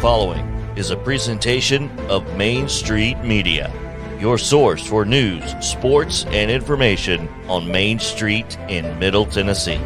following is a presentation of Main Street Media, your source for news, sports, and information on Main Street in Middle Tennessee.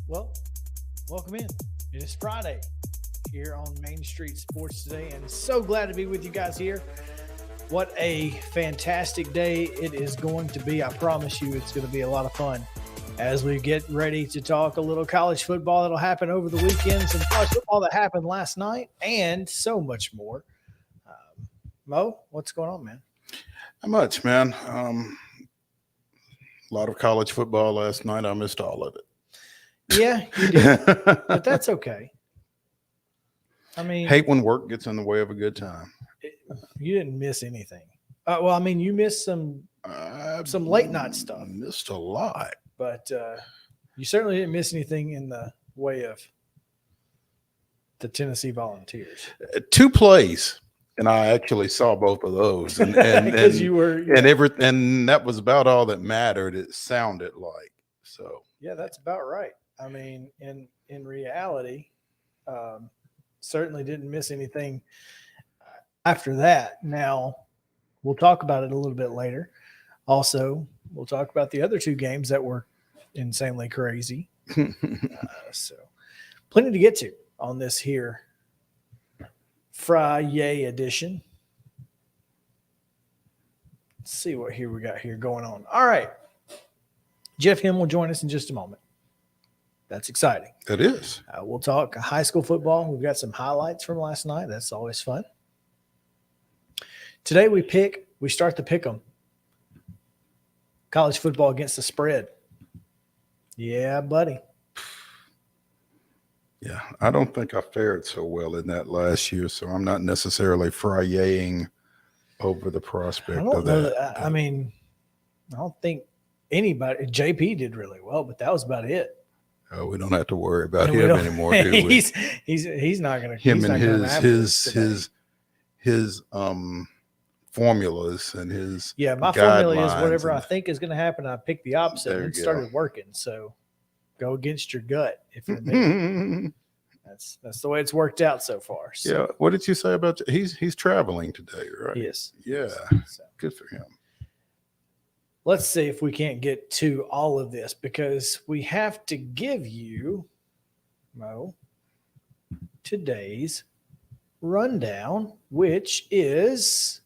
Well, welcome in. It is Friday here on Main Street Sports today, and so glad to be with you guys here. What a fantastic day it is going to be. I promise you it's going to be a lot of fun as we get ready to talk a little college football that'll happen over the weekend, some college football that happened last night, and so much more. Mo, what's going on, man? Not much, man. A lot of college football last night. I missed all of it. Yeah, you did, but that's okay. I mean, hate when work gets in the way of a good time. You didn't miss anything. Well, I mean, you missed some late night stuff. Missed a lot, but you certainly didn't miss anything in the way of the Tennessee Volunteers. 2 plays, and I actually saw both of those, and you were, and that was about all that mattered. It sounded like so. Yeah, that's about right. I mean, in reality, certainly didn't miss anything after that. Now, we'll talk about it a little bit later. Also, we'll talk about the other 2 games that were insanely crazy. So, plenty to get to on this here Friday edition. Let's see what we got here going on. All right. Jeff Himm will join us in just a moment. That's exciting. It is. We'll talk high school football. We've got some highlights from last night. That's always fun. Today we start to pick 'em. College football against the spread. Yeah, buddy. Yeah, I don't think I fared so well in that last year, so I'm not necessarily Fridaying over the prospect of that. I mean, I don't think anybody. JP did really well, but that was about it. Oh, we don't have to worry about him anymore, do we? He's not going to. Him and his formulas and his my formula is whatever I think is going to happen. I pick the opposite and it started working. So go against your gut if you're me. That's the way it's worked out so far. So. Yeah. What did you say about he's traveling today, right? Yes. Yeah. So. Good for him. Let's see if we can't get to all of this because we have to give you, Mo, today's rundown, which is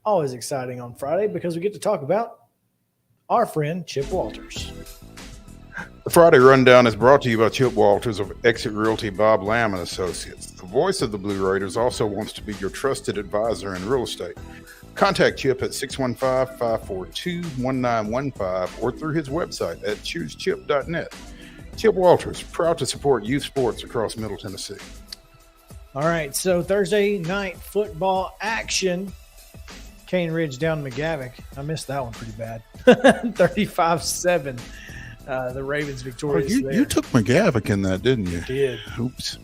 always exciting on Friday because we get to talk about our friend Chip Walters. The Friday Rundown is brought to you by Chip Walters of Exit Realty Bob Lamb & Associates. The voice of the Blue Raiders also wants to be your trusted advisor in real estate. Contact Chip at 615-542-1915 or through his website at choosechip.net. Chip Walters, proud to support youth sports across Middle Tennessee. All right, so Thursday night football action. Cane Ridge down McGavock. I missed that one pretty bad. 35-7. The Ravens victorious. You took McGavock in that, didn't you? I did. Oops.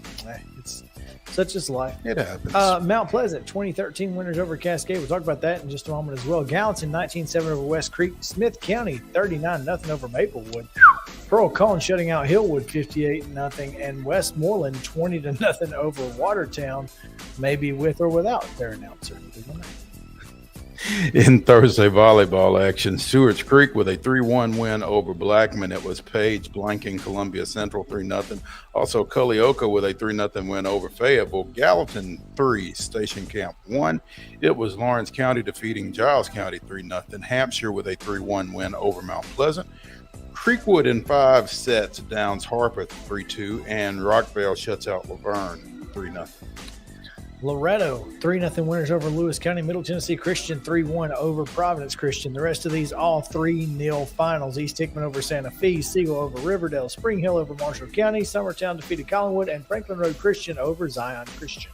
It's such is life. It happens. Mount Pleasant, 2013 winners over Cascade. We'll talk about that in just a moment as well. Gallatin, 19-7 over West Creek. Smith County, 39-0 over Maplewood. Pearl Collin shutting out Hillwood, 58-0. And Westmoreland, 20-0 over Watertown, maybe with or without their announcer. In Thursday volleyball action, Stewart's Creek with a 3-1 win over Blackman. It was Page blanking Columbia Central 3-0. Also, Culleoka with a 3-0 win over Fayetteville. Gallatin 3, Station Camp 1. It was Lawrence County defeating Giles County 3-0. Hampshire with a 3-1 win over Mount Pleasant. Creekwood in 5 sets downs Harpeth 3-2, and Rockvale shuts out Laverne 3-0. Loretto, 3-0 winners over Lewis County. Middle Tennessee Christian, 3-1 over Providence Christian. The rest of these all 3-0 finals. East Hickman over Santa Fe, Siegel over Riverdale, Spring Hill over Marshall County, Summertown defeated Collinwood, and Franklin Road Christian over Zion Christian.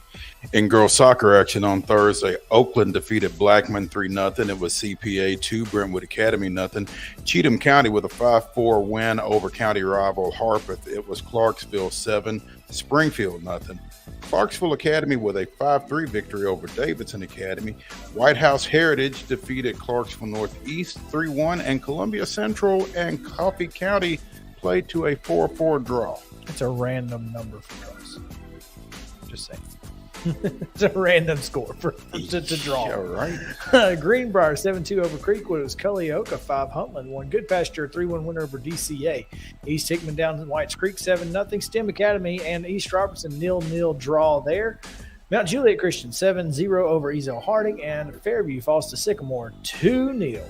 In girls soccer action on Thursday, Oakland defeated Blackman 3-0. It was CPA 2, Brentwood Academy 0. Cheatham County with a 5-4 win over county rival Harpeth. It was Clarksville 7, Springfield 0. Clarksville Academy with a 5-3 victory over Davidson Academy. White House Heritage defeated Clarksville Northeast 3-1, and Columbia Central and Coffee County played to a 4-4 draw. It's a random number for draws. Just saying. It's a random score to draw. Yeah, right. Greenbrier 7-2 over Creekwood. It was Cullioca 5. Huntland 1. Good Pasture 3-1 winner over DCA. East Hickman down in Whites Creek 7-0. STEM Academy and East Robertson 0-0 draw there. Mount Juliet Christian 7-0 over Ezel Harding, and Fairview falls to Sycamore 2-0.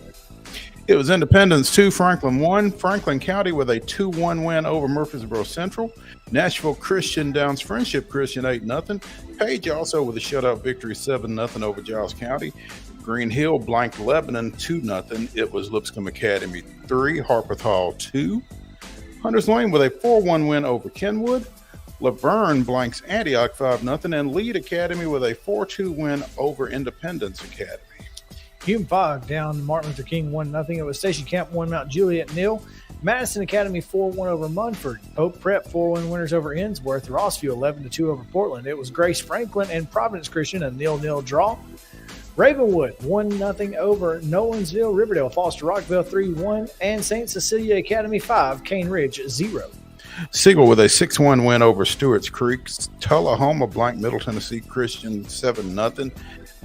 It was Independence 2, Franklin 1. Franklin County with a 2-1 win over Murfreesboro Central. Nashville Christian downs Friendship Christian 8-0. Page also with a shutout victory 7-0 over Giles County. Green Hill blanked Lebanon 2-0. It was Lipscomb Academy 3, Harpeth Hall 2. Hunters Lane with a 4-1 win over Kenwood. Laverne blanks Antioch 5-0, and Lead Academy with a 4-2 win over Independence Academy. Hume Fogg down Martin Luther King 1-0. It was Station Camp 1, Mount Juliet 0. Madison Academy 4-1 over Munford. Pope Prep 4-1 winners over Innsworth. Rossview 11-2 over Portland. It was Grace Franklin and Providence Christian a 0-0 draw. Ravenwood 1-0 over Nolensville. Riverdale falls to Rockville 3-1, and St. Cecilia Academy 5, Cane Ridge 0. Siegel with a 6-1 win over Stewart's Creek. Tullahoma blanked Middle Tennessee Christian 7-0.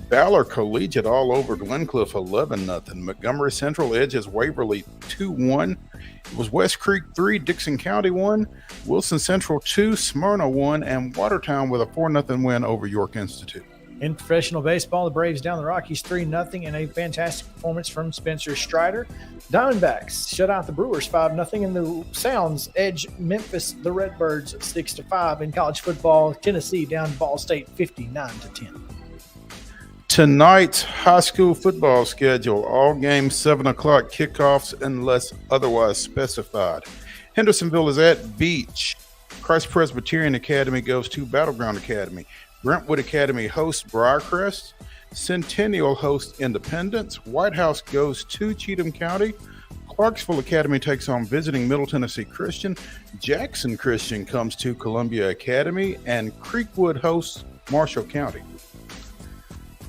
Ballard Collegiate all over Glencliff 11-0. Montgomery Central edges Waverly 2-1. It was West Creek 3, Dixon County 1, Wilson Central 2, Smyrna 1, and Watertown with a 4-0 win over York Institute. In professional baseball, the Braves down the Rockies 3-0 in a fantastic performance from Spencer Strider. Diamondbacks shut out the Brewers 5-0, and the Sounds edge Memphis, the Redbirds 6-5. In college football, Tennessee down Ball State 59-10. Tonight's high school football schedule, all games 7 o'clock kickoffs unless otherwise specified. Hendersonville is at Beach. Christ Presbyterian Academy goes to Battleground Academy. Brentwood Academy hosts Briarcrest. Centennial hosts Independence. White House goes to Cheatham County. Clarksville Academy takes on visiting Middle Tennessee Christian. Jackson Christian comes to Columbia Academy, and Creekwood hosts Marshall County.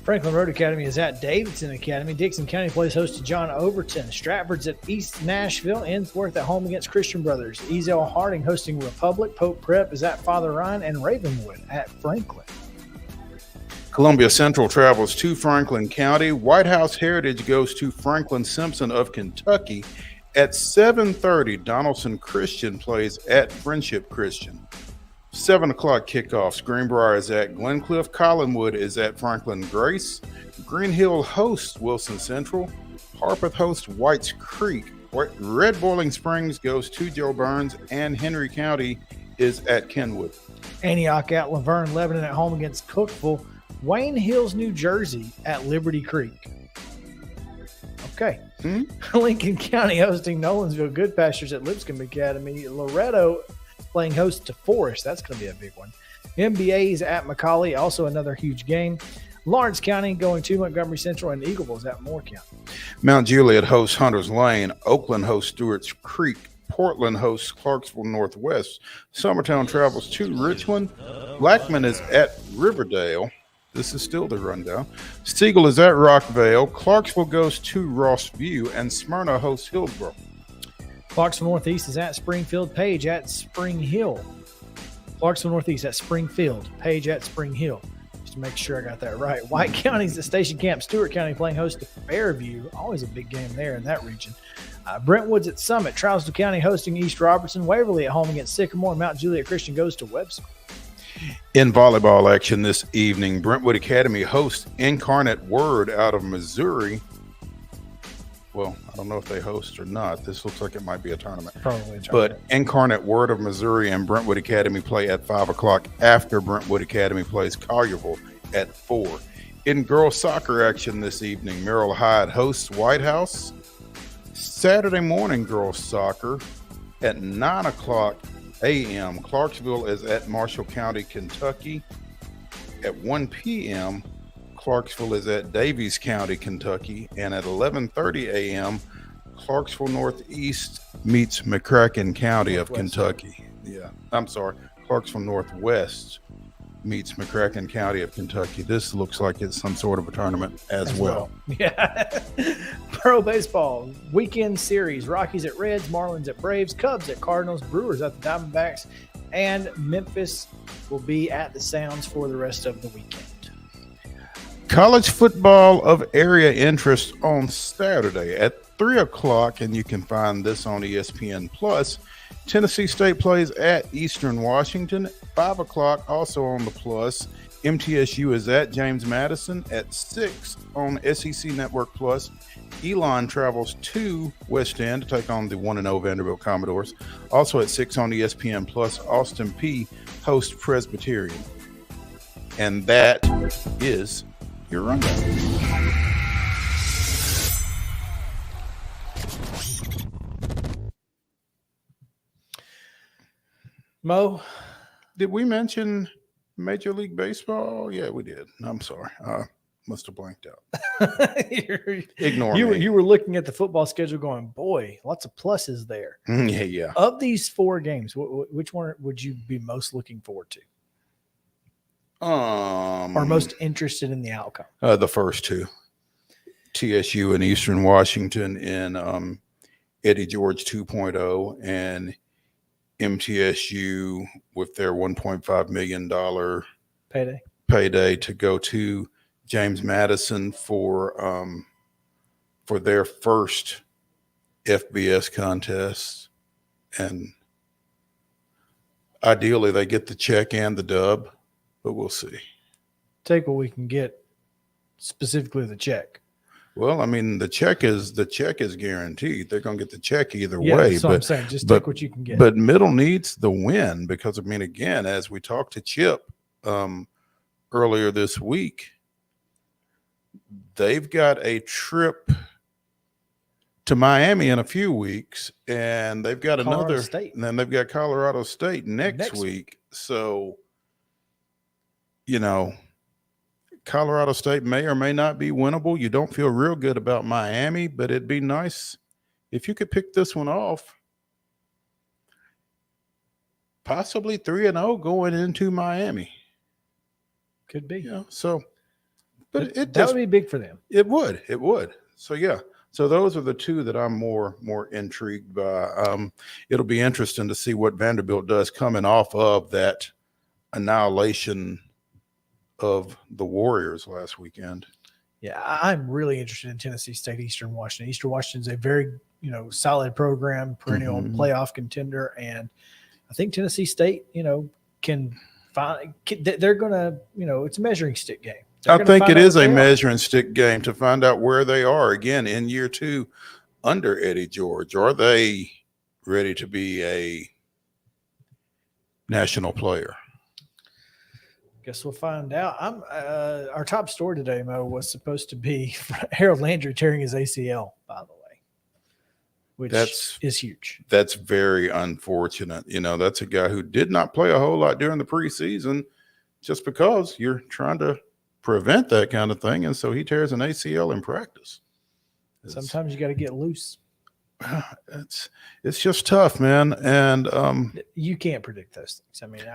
Franklin Road Academy is at Davidson Academy. Dixon County plays host to John Overton. Stratford's at East Nashville. Innsworth at home against Christian Brothers. Ezel Harding hosting Republic. Pope Prep is at Father Ryan, and Ravenwood at Franklin. Columbia Central travels to Franklin County. White House Heritage goes to Franklin Simpson of Kentucky. At 7:30, Donaldson Christian plays at Friendship Christian. 7 o'clock kickoffs. Greenbrier is at Glencliff. Collinwood is at Franklin Grace. Green Hill hosts Wilson Central. Harpeth hosts Whites Creek. Red Boiling Springs goes to Joe Burns, and Henry County is at Kenwood. Antioch at Laverne. Lebanon at home against Cookeville. Wayne Hills, New Jersey at Liberty Creek. Okay. Lincoln County hosting Nolensville. Good Pastures at Lipscomb Academy. Loretto playing host to Forest. That's going to be a big one. MBA's at McCauley, also another huge game. Lawrence County going to Montgomery Central, and Eagleville's at Moore County. Mount Juliet hosts Hunters Lane. Oakland hosts Stewart's Creek. Portland hosts Clarksville Northwest. Summertown travels to Richland. Blackman is at Riverdale. This is still the rundown. Siegel is at Rockvale. Clarksville goes to Rossview, and Smyrna hosts Hillsborough. Clarksville Northeast is at Springfield. Page at Spring Hill. Clarksville Northeast at Springfield. Page at Spring Hill. Just to make sure I got that right. White County's at Station Camp. Stewart County playing host to Fairview. Always a big game there in that region. Brentwood's at Summit. Trousdale County hosting East Robertson. Waverly at home against Sycamore. Mount Juliet Christian goes to Webster. In volleyball action this evening, Brentwood Academy hosts Incarnate Word out of Missouri. Well, I don't know if they host or not. This looks like it might be a tournament. Probably a tournament. But Incarnate Word of Missouri and Brentwood Academy play at 5 o'clock after Brentwood Academy plays Collierville at 4. In girls soccer action this evening, Merrill Hyde hosts White House. Saturday morning girls soccer at 9 o'clock a.m. Clarksville is at Marshall County, Kentucky. At 1 p.m., Clarksville is at Davies County, Kentucky. And at 11:30 a.m., Clarksville Northeast meets McCracken County of Kentucky. Yeah, I'm sorry. Clarksville Northwest meets McCracken County of Kentucky. This looks like it's some sort of a tournament as well. Yeah. Pro baseball weekend series: Rockies at Reds, Marlins at Braves, Cubs at Cardinals, Brewers at the Diamondbacks, and Memphis will be at the Sounds for the rest of the weekend. College football of area interest on Saturday at 3 o'clock, and you can find this on ESPN Plus. Tennessee State plays at Eastern Washington. 5 o'clock, also on the Plus. MTSU is at James Madison at 6 on SEC Network Plus. Elon travels to West End to take on the 1-0 Vanderbilt Commodores. Also at 6 on ESPN Plus, Austin Peay hosts Presbyterian. And that is your rundown. Mo, did we mention Major League Baseball? Yeah, we did. I'm sorry. Must have blanked out. Ignore me. You were looking at the football schedule going, boy, lots of pluses there. Yeah. Of these 4 games, which one would you be most looking forward to? Or most interested in the outcome? The first 2. TSU and Eastern Washington in Eddie George 2.0 and MTSU with their $1.5 million payday to go to James Madison for their first FBS contest, and ideally they get the check and the dub, but we'll see. Take what we can get, specifically the check. Well, I mean, the check is guaranteed. They're going to get the check either way. That's what I'm saying. Just take what you can get. But Middle needs the win because, I mean, again, as we talked to Chip earlier this week, they've got a trip to Miami in a few weeks, and they've got another. And then they've got Colorado State next week. So, you know, Colorado State may or may not be winnable. You don't feel real good about Miami, but it'd be nice if you could pick this one off. Possibly 3-0 going into Miami. Could be. Yeah. So, but that would be big for them. It would. So yeah. So those are the 2 that I'm more intrigued by. It'll be interesting to see what Vanderbilt does coming off of that annihilation of the Warriors last weekend. Yeah, I'm really interested in Tennessee State, Eastern Washington. Eastern Washington's a very, solid program, perennial playoff contender, and I think Tennessee State, can find. They're going to, it's a measuring stick game. I think it is a measuring stick game to find out where they are again in year 2 under Eddie George. Are they ready to be a national player? Guess we'll find out. Our top story today, Mo, was supposed to be Harold Landry tearing his ACL, by the way, which is huge. That's very unfortunate. That's a guy who did not play a whole lot during the preseason just because you're trying to prevent that kind of thing. And so he tears an ACL in practice. Sometimes you got to get loose. It's just tough, man. And you can't predict those things. I mean,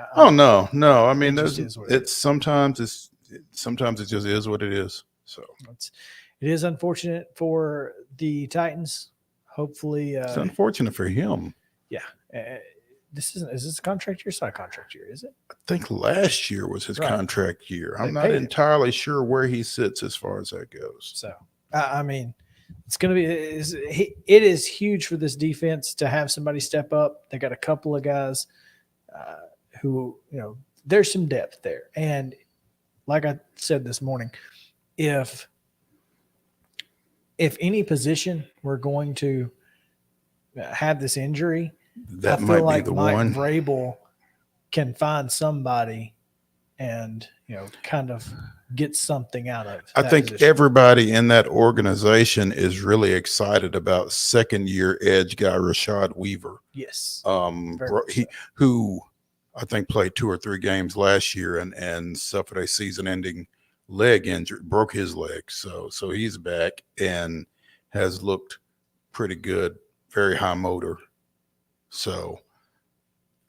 no. I mean, sometimes it just is what it is. So it is unfortunate for the Titans. Hopefully, it's unfortunate for him. Yeah. Is this a contract year? It's not a contract year, is it? I think last year was his contract year. I'm not entirely sure where he sits as far as that goes. So, I mean, it's going to be it is huge for this defense to have somebody step up. They got a couple of guys who, there's some depth there. And like I said this morning, if any position we're going to have this injury, that might like be the Mike one. Vrabel can find somebody and, kind of get something out of. I think position. everybody in that organization is really excited about second-year edge guy Rashad Weaver. Yes. Who I think played 2 or 3 games last year and suffered a season-ending leg injury, broke his leg. So he's back and has looked pretty good, very high motor. So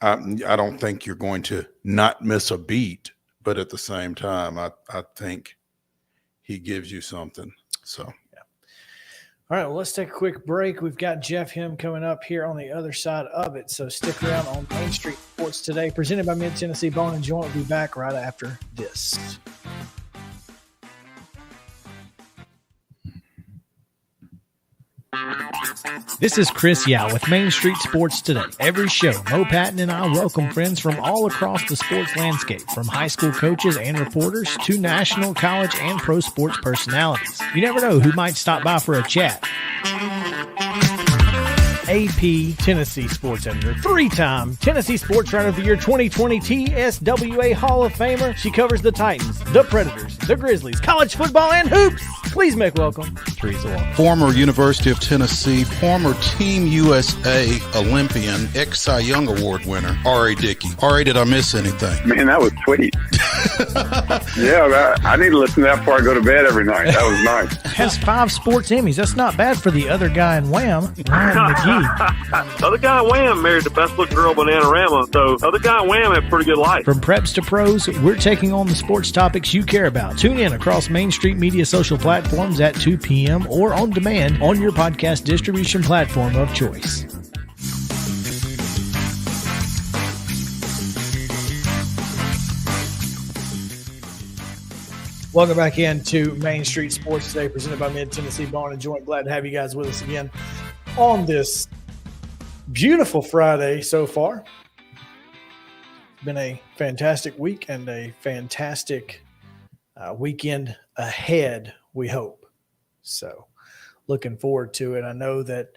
I don't think you're going to not miss a beat, but at the same time, I think he gives you something. So, yeah. All right, well, let's take a quick break. We've got Jeff Him coming up here on the other side of it. So stick around on Main Street Sports Today, presented by Mid-Tennessee Bone and Joint. We'll be back right after this. This is Chris Yao with Main Street Sports Today. Every show, Mo Patton and I welcome friends from all across the sports landscape, from high school coaches and reporters to national, college, and pro sports personalities. You never know who might stop by for a chat. AP Tennessee Sports Editor, 3-time Tennessee Sports Writer of the Year 2020 TSWA Hall of Famer. She covers the Titans, the Predators, the Grizzlies, college football, and hoops. Please make welcome Teresa Walker. Former University of Tennessee, former Team USA Olympian, ex-Cy Young Award winner, R.A. Dickey. R.A., did I miss anything? Man, that was sweet. Yeah, I need to listen to that before I go to bed every night. That was nice. Has 5 sports Emmys. That's not bad for the other guy in Wham, Ryan McGee. The other guy in Wham married the best looking girl, Bananarama, so the other guy in Wham had a pretty good life. From preps to pros, we're taking on the sports topics you care about. Tune in across Main Street Media social platforms at 2 p.m. or on demand on your podcast distribution platform of choice. Welcome back into Main Street Sports Today, presented by Mid-Tennessee Bone and Joint. Glad to have you guys with us again on this beautiful Friday so far. It's been a fantastic week and a fantastic weekend ahead, we hope. So looking forward to it. I know that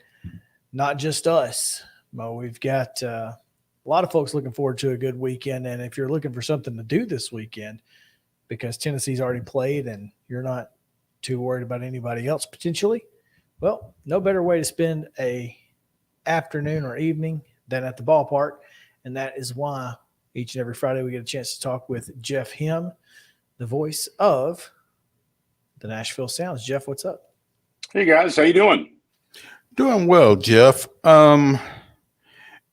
not just us, Mo, we've got a lot of folks looking forward to a good weekend. And if you're looking for something to do this weekend, because Tennessee's already played and you're not too worried about anybody else potentially, well, no better way to spend a afternoon or evening than at the ballpark. And that is why each and every Friday we get a chance to talk with Jeff Him, the voice of the Nashville Sounds. Jeff, what's up? Hey, guys. How you doing? doing well, Jeff.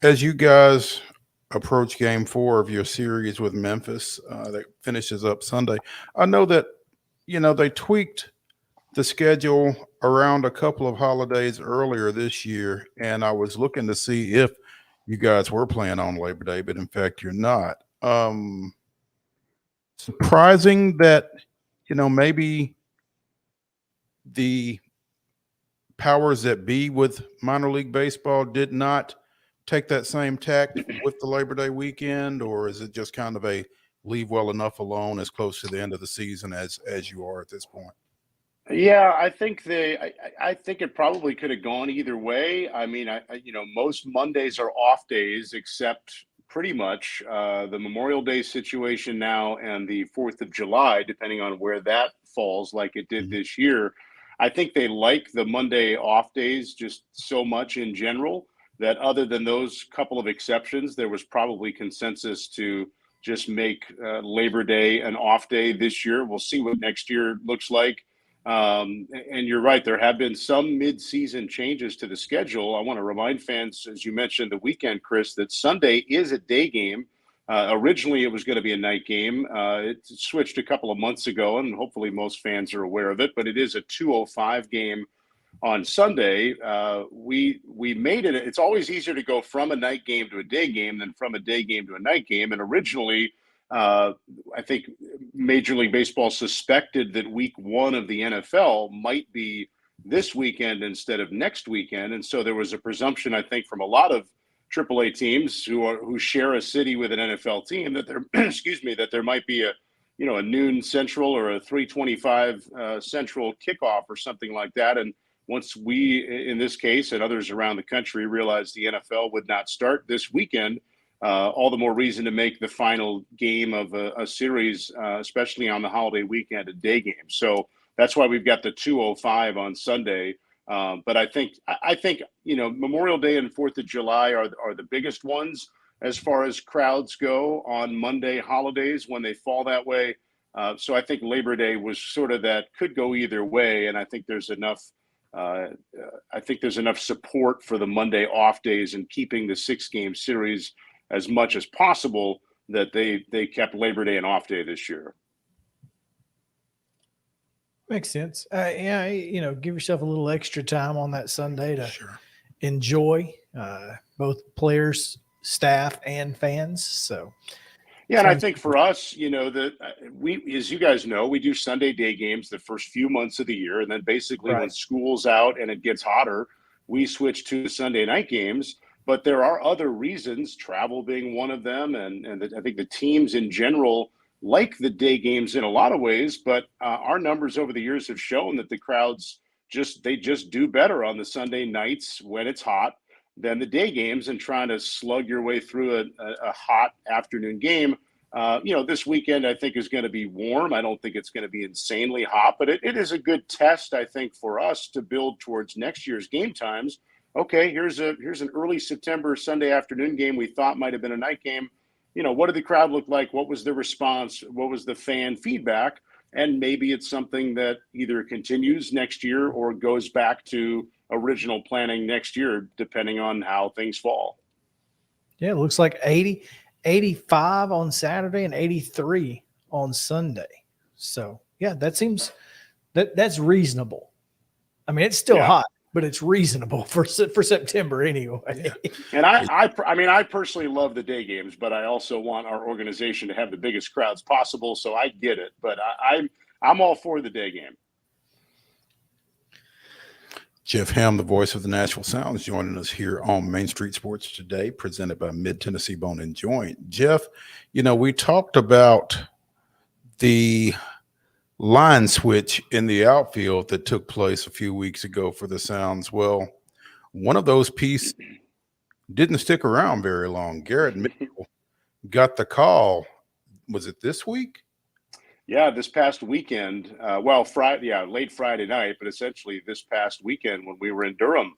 As you guys approach game 4 of your series with Memphis that finishes up Sunday, I know that, they tweaked the schedule around a couple of holidays earlier this year, and I was looking to see if you guys were playing on Labor Day, but in fact you're not. Surprising that, maybe the powers that be with minor league baseball did not take that same tack with the Labor Day weekend, or is it just kind of a leave well enough alone as close to the end of the season as you are at this point? Yeah, I think I think it probably could have gone either way. I mean, most Mondays are off days, except pretty much the Memorial Day situation now and the 4th of July, depending on where that falls, like it did this year. I think they like the Monday off days just so much in general that other than those couple of exceptions, there was probably consensus to just make Labor Day an off day this year. We'll see what next year looks like. And you're right, there have been some mid-season changes to the schedule. I want to remind fans, as you mentioned the weekend, Chris, that Sunday is a day game. Originally, it was going to be a night game. It switched a couple of months ago, and hopefully most fans are aware of it, but it is a 2:05 game on Sunday. We made it. It's always easier to go from a night game to a day game than from a day game to a night game. And originally, I think Major League Baseball suspected that week 1 of the NFL might be this weekend instead of next weekend. And so there was a presumption, I think, from a lot of AAA teams who share a city with an NFL team that there, that there might be a noon Central or a 3:25 Central kickoff or something like that. And once we, in this case, and others around the country, realized the NFL would not start this weekend, all the more reason to make the final game of a series, especially on the holiday weekend, a day game. So that's why we've got the 2:05 on Sunday. But I think Memorial Day and 4th of July are the biggest ones as far as crowds go on Monday holidays when they fall that way. So I think Labor Day was sort of that could go either way, and I think there's enough. Support for the Monday off days and keeping the 6-game series as much as possible that they kept Labor Day an off day this year. Makes sense. Give yourself a little extra time on that Sunday to enjoy both players, staff, and fans. So, yeah, and I think for us, that we, as you guys know, we do Sunday day games the first few months of the year, and then basically when school's out and it gets hotter, we switch to Sunday night games. But there are other reasons, travel being one of them, and I think the teams in general like the day games in a lot of ways. But our numbers over the years have shown that the crowds just do better on the Sunday nights when it's hot than the day games, and trying to slug your way through a hot afternoon game. This weekend I think is going to be warm. I don't think it's going to be insanely hot, but it is a good test, I think, for us to build towards next year's game times. Okay, here's an early September Sunday afternoon game we thought might have been a night game. What did the crowd look like? What was the response? What was the fan feedback? And maybe it's something that either continues next year or goes back to original planning next year, depending on how things fall. Yeah, it looks like 80, 85 on Saturday and 83 on Sunday. So, yeah, that's reasonable. I mean, it's still hot, but it's reasonable for September anyway. Yeah. And I personally love the day games, but I also want our organization to have the biggest crowds possible. So I get it, but I'm all for the day game. Jeff Ham, the voice of the Nashville Sounds, joining us here on Main Street Sports Today, presented by Mid-Tennessee Bone and Joint. Jeff, we talked about the line switch in the outfield that took place a few weeks ago for the Sounds. Well, one of those pieces didn't stick around very long. Garrett Mitchell got the call. Was it this week? Yeah, this past weekend. Friday, late Friday night, but essentially this past weekend when we were in Durham,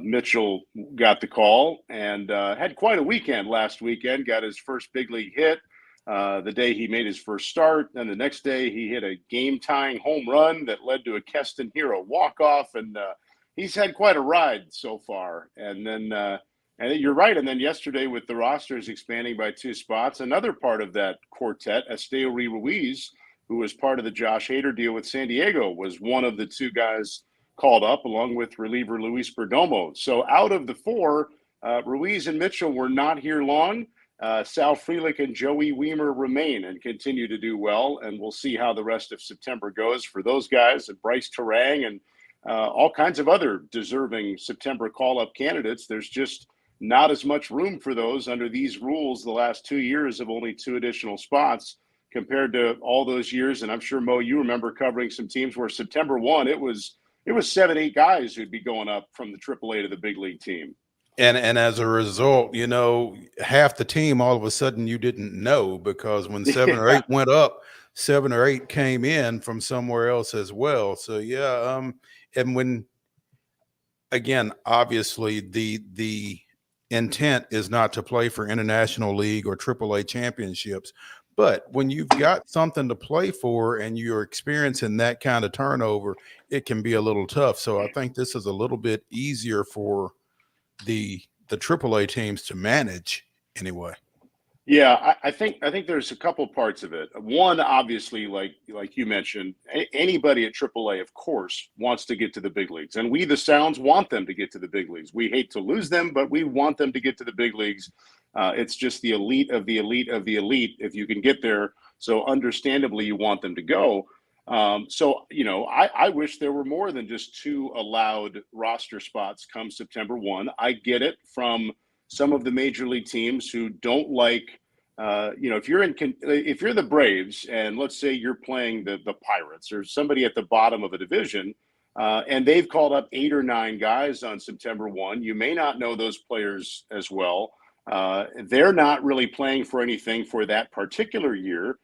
Mitchell got the call and had quite a weekend last weekend. Got his first big league hit the day he made his first start. And the next day he hit a game-tying home run that led to a Keston Hero walk-off. And he's had quite a ride so far. And then and you're right. And then yesterday, with the rosters expanding by 2 spots, another part of that quartet, Esteo Ruiz, who was part of the Josh Hader deal with San Diego, was one of the 2 guys called up, along with reliever Luis Perdomo. So out of the 4, Ruiz and Mitchell were not here long. Sal Frelick and Joey Weimer remain and continue to do well, and we'll see how the rest of September goes for those guys, and Bryce Terang and all kinds of other deserving September call-up candidates. There's just not as much room for those under these rules the last 2 years of only 2 additional spots compared to all those years. And I'm sure, Mo, you remember covering some teams where September 1, it was 7-8 guys who'd be going up from the AAA to the big league team. And as a result, half the team all of a sudden you didn't know, because when 7 or 8 went up, 7 or 8 came in from somewhere else as well. So and when, again, obviously the intent is not to play for International League or AAA championships, but when you've got something to play for and you're experiencing that kind of turnover, it can be a little tough. So I think this is a little bit easier for the AAA teams to manage anyway. Yeah, I think there's a couple parts of it. One, obviously, like you mentioned, anybody at AAA, of course, wants to get to the big leagues, and we, the Sounds, want them to get to the big leagues. We hate to lose them, but we want them to get to the big leagues. It's just the elite of the elite of the elite if you can get there. So, understandably, you want them to go. I wish there were more than just 2 allowed roster spots come September 1. I get it from some of the major league teams who don't like, if you're the Braves and let's say you're playing the Pirates or somebody at the bottom of a division, and they've called up 8 or 9 guys on September 1, you may not know those players as well. They're not really playing for anything for that particular year.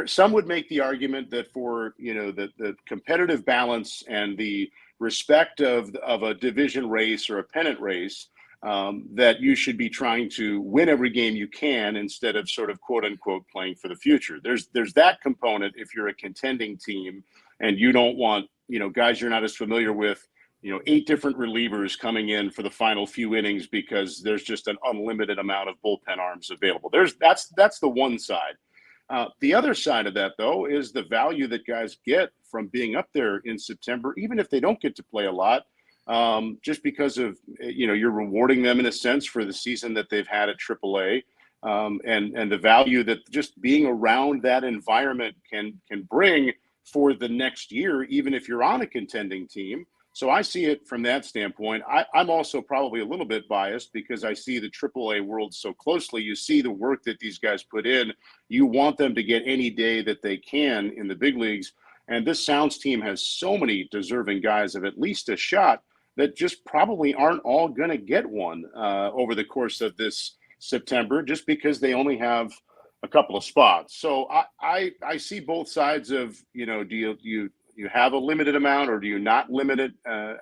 Some would make the argument that for the competitive balance and the respect of a division race or a pennant race, that you should be trying to win every game you can instead of sort of quote unquote playing for the future. There's that component if you're a contending team and you don't want guys you're not as familiar with, 8 different relievers coming in for the final few innings because there's just an unlimited amount of bullpen arms available. That's the one side. The other side of that, though, is the value that guys get from being up there in September, even if they don't get to play a lot, just because of, you're rewarding them in a sense for the season that they've had at AAA, and the value that just being around that environment can bring for the next year, even if you're on a contending team. So I see it from that standpoint. I'm also probably a little bit biased because I see the AAA world so closely. You see the work that these guys put in. You want them to get any day that they can in the big leagues. And this Sounds team has so many deserving guys of at least a shot that just probably aren't all going to get one over the course of this September, just because they only have a couple of spots. So I see both sides of, do you have a limited amount, or do you not limit it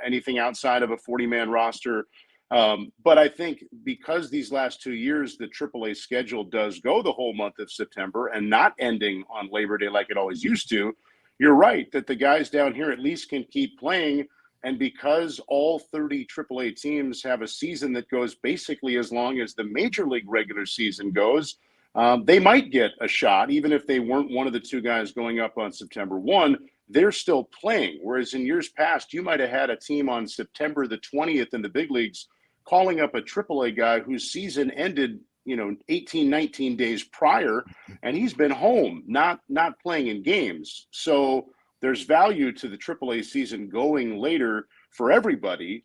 anything outside of a 40-man roster? But I think because these last 2 years, the AAA schedule does go the whole month of September and not ending on Labor Day like it always used to, you're right that the guys down here at least can keep playing. And because all 30 AAA teams have a season that goes basically as long as the Major League regular season goes, they might get a shot, even if they weren't one of the 2 guys going up on September 1. They're still playing. Whereas in years past, you might have had a team on September the 20th in the big leagues calling up a AAA guy whose season ended, 18, 19 days prior, and he's been home, not playing in games. So there's value to the AAA season going later for everybody,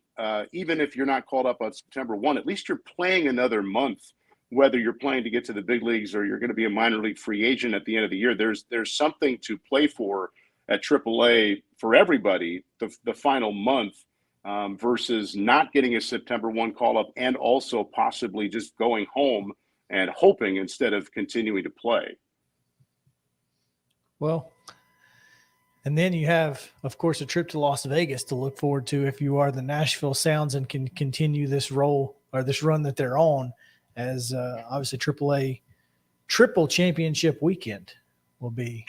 even if you're not called up on September 1. At least you're playing another month, whether you're playing to get to the big leagues or you're going to be a minor league free agent at the end of the year. There's something to play for at AAA for everybody the final month, versus not getting a September 1 call up and also possibly just going home and hoping instead of continuing to play. Well, and then you have, of course, a trip to Las Vegas to look forward to if you are the Nashville Sounds and can continue this role or this run that they're on, as obviously AAA triple championship weekend will be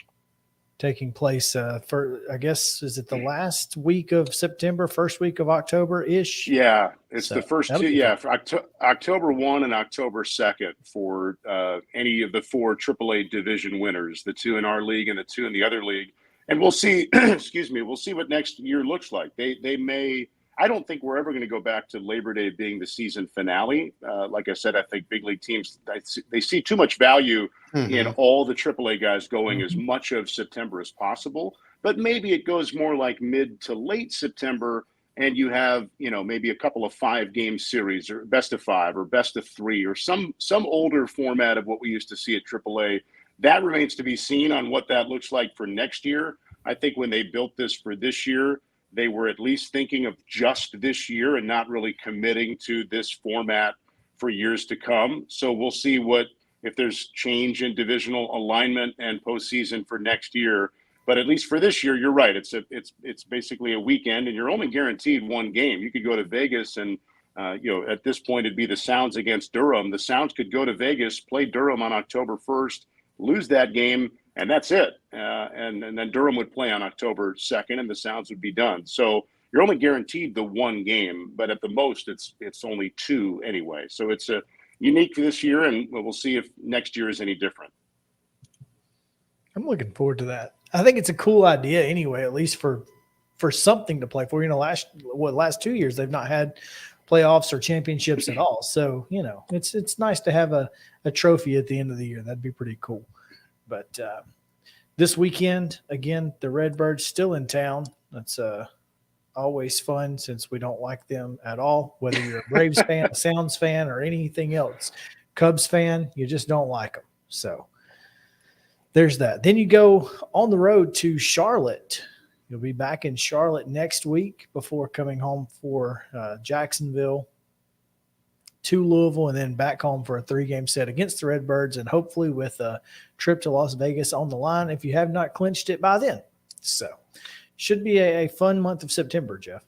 taking place for, I guess, is it the last week of September, first week of October-ish? Yeah, it's the first 2. Yeah, for October 1 and October 2nd for any of the 4 AAA division winners, the 2 in our league and the 2 in the other league. And we'll see, we'll see what next year looks like. They may, I don't think we're ever going to go back to Labor Day being the season finale. Like I said, I think big league teams, they see too much value in all the AAA guys going as much of September as possible. But maybe it goes more like mid to late September, and you have, maybe a couple of 5-game series or best of 5 or best of 3 or some older format of what we used to see at AAA. That remains to be seen on what that looks like for next year. I think when they built this for this year, they were at least thinking of just this year and not really committing to this format for years to come. So we'll see if there's change in divisional alignment and postseason for next year. But at least for this year, you're right. It's basically a weekend, and you're only guaranteed 1 game. You could go to Vegas and, at this point, it'd be the Sounds against Durham. The Sounds could go to Vegas, play Durham on October 1st, lose that game, and that's it. And then Durham would play on October 2nd, and the Sounds would be done. So you're only guaranteed the 1 game, but at the most, it's only 2 anyway. So it's a unique for this year, and we'll see if next year is any different. I'm looking forward to that. I think it's a cool idea anyway, at least for something to play for. Last 2 years they've not had playoffs or championships at all. So, it's nice to have a trophy at the end of the year. That'd be pretty cool. But this weekend, again, the Redbirds still in town. That's always fun since we don't like them at all, whether you're a Braves fan, a Sounds fan, or anything else. Cubs fan, you just don't like them. So there's that. Then you go on the road to Charlotte. You'll be back in Charlotte next week before coming home for Jacksonville to Louisville and then back home for a 3-game set against the Redbirds, and hopefully with a trip to Las Vegas on the line if you have not clinched it by then. So should be a fun month of September, Jeff.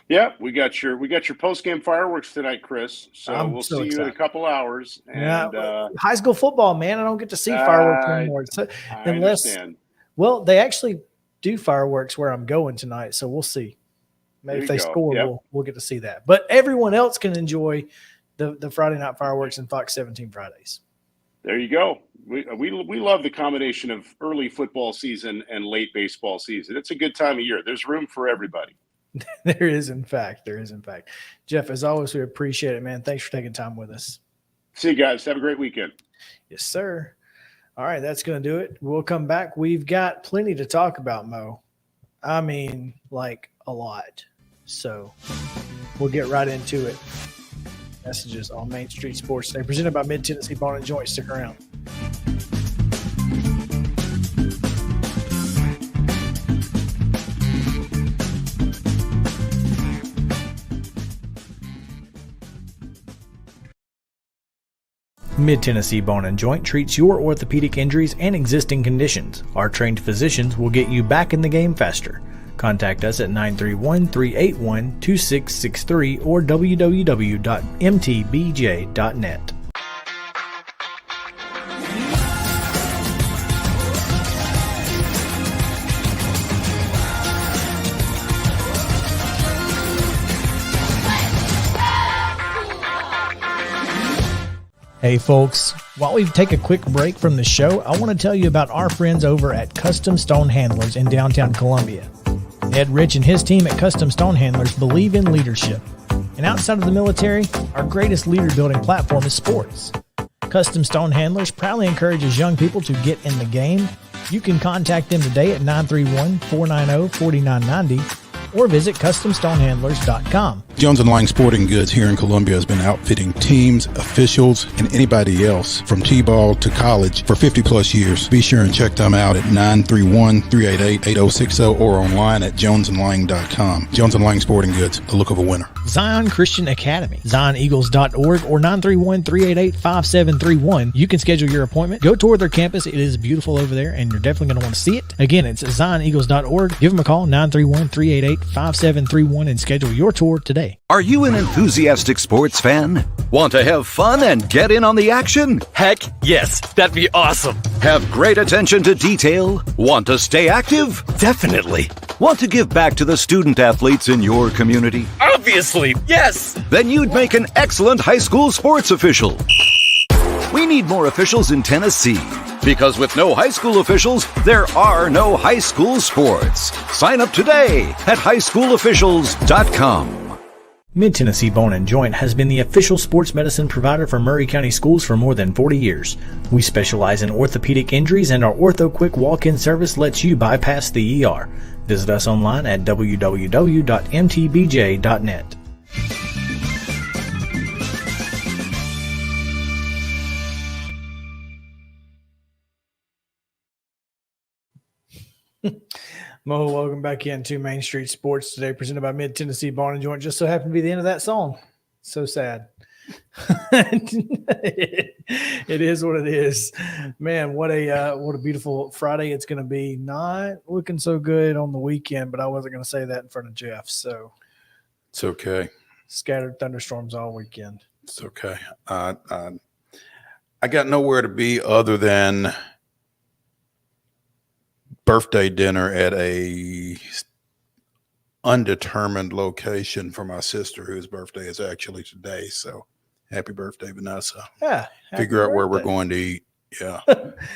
Yeah, we got your post-game fireworks tonight, Chris. So we'll see you in a couple hours. And high school football, man, I don't get to see fireworks anymore. So, unless, well, they actually do fireworks where I'm going tonight, so we'll see. Maybe if they score, we'll get to see that. But everyone else can enjoy the Friday night fireworks in Fox 17 Fridays. There you go. We love the combination of early football season and late baseball season. It's a good time of year. There's room for everybody. There is, in fact. Jeff, as always, we appreciate it, man. Thanks for taking time with us. See you guys. Have a great weekend. Yes, sir. All right, that's going to do it. We'll come back. We've got plenty to talk about, Mo. I mean, like a lot. So we'll get right into it. Messages on Main Street Sports Today, presented by Mid-Tennessee Bone and Joint. Stick around. Mid-Tennessee Bone and Joint treats your orthopedic injuries and existing conditions. Our trained physicians will get you back in the game faster. Contact us at 931-381-2663 or www.mtbj.net. Hey folks, while we take a quick break from the show, I want to tell you about our friends over at Custom Stone Handlers in downtown Columbia. Ed Rich and his team at Custom Stone Handlers believe in leadership. And outside of the military, our greatest leader building platform is sports. Custom Stone Handlers proudly encourages young people to get in the game. You can contact them today at 931-490-4990 or visit CustomStonehandlers.com. Jones & Lang Sporting Goods here in Columbia has been outfitting teams, officials, and anybody else from T-ball to college for 50-plus years. Be sure and check them out at 931-388-8060 or online at jonesandlang.com. Jones & Lang Sporting Goods, the look of a winner. Zion Christian Academy, ZionEagles.org or 931-388-5731. You can schedule your appointment. Go tour their campus. It is beautiful over there, and you're definitely going to want to see it. Again, it's ZionEagles.org. Give them a call, 931-388-5731, and schedule your tour today. Are you an enthusiastic sports fan? Want to have fun and get in on the action? Heck, yes, that'd be awesome. Have great attention to detail? Want to stay active? Definitely. Want to give back to the student athletes in your community? Obviously, yes. Then you'd make an excellent high school sports official. We need more officials in Tennessee. Because with no high school officials, there are no high school sports. Sign up today at highschoolofficials.com. Mid-Tennessee Bone and Joint has been the official sports medicine provider for Maury County Schools for more than 40 years. We specialize in orthopedic injuries, and our Ortho Quick walk-in service lets you bypass the ER. Visit us online at www.mtbj.net. Mo, welcome back into Main Street Sports Today, presented by Mid-Tennessee Bone and Joint. Just so happened to be the end of that song. So sad. It is what it is. Man, what a beautiful Friday it's going to be. Not looking so good on the weekend, but I wasn't going to say that in front of Jeff. So It's okay. Scattered thunderstorms all weekend. It's okay. I got nowhere to be other than birthday dinner at a undetermined location for my sister, whose birthday is actually today. So happy birthday, Vanessa. Yeah. Figure out where we're going to eat. Yeah.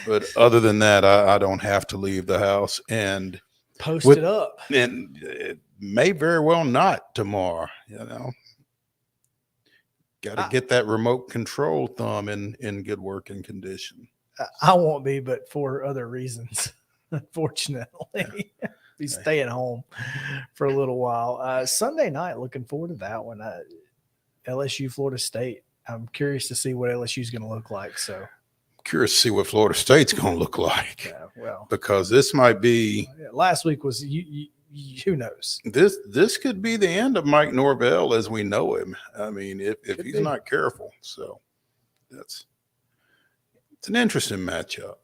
But other than that, I don't have to leave the house and post it up. And it may very well not tomorrow, Got to get that remote control thumb in good working condition. I won't be, but for other reasons. Unfortunately, be staying home for a little while. Sunday night, looking forward to that one. LSU, Florida State. I'm curious to see what LSU is going to look like. So curious to see what Florida State's going to look like. Yeah, well, because this might be. Last week was who knows? This could be the end of Mike Norvell as we know him. I mean, if he's not careful. So it's an interesting matchup.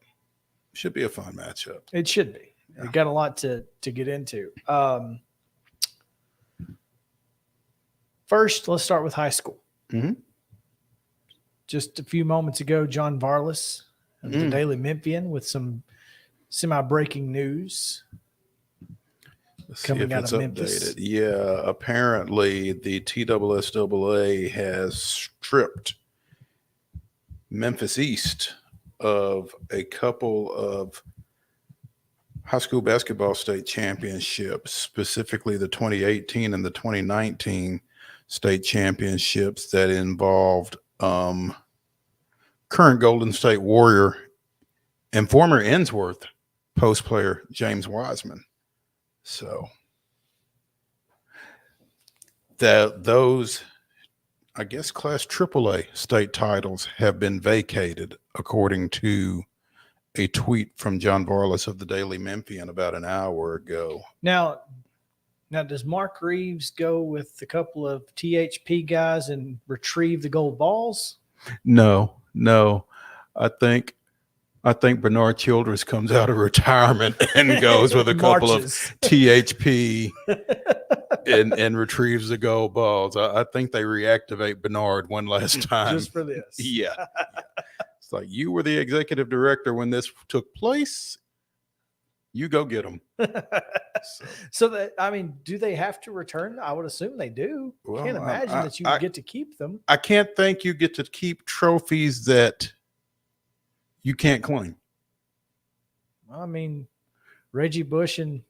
Should be a fun matchup. It should be. We got a lot to get into. First, let's start with high school. Mm-hmm. Just a few moments ago, John Varlas of the Daily Memphian with some semi-breaking news coming out of Memphis. Yeah, apparently the TSSAA has stripped Memphis East of a couple of high school basketball state championships, specifically the 2018 and the 2019 state championships that involved current Golden State Warrior and former Ensworth post player James Wiseman. So those, I guess, Class AAA state titles have been vacated, according to a tweet from John Varlas of the Daily Memphian about an hour ago. Now, does Mark Reeves go with a couple of THP guys and retrieve the gold balls? No. I think Bernard Childress comes out of retirement and goes with a couple of THP and retrieves the gold balls. I think they reactivate Bernard one last time. Just for this. Yeah. It's like, you were the executive director when this took place. You go get them. So that, I mean, do they have to return? I would assume they do. Well, Can't imagine that you would get to keep them. I can't think you get to keep trophies that you can't claim. I mean, Reggie Bush and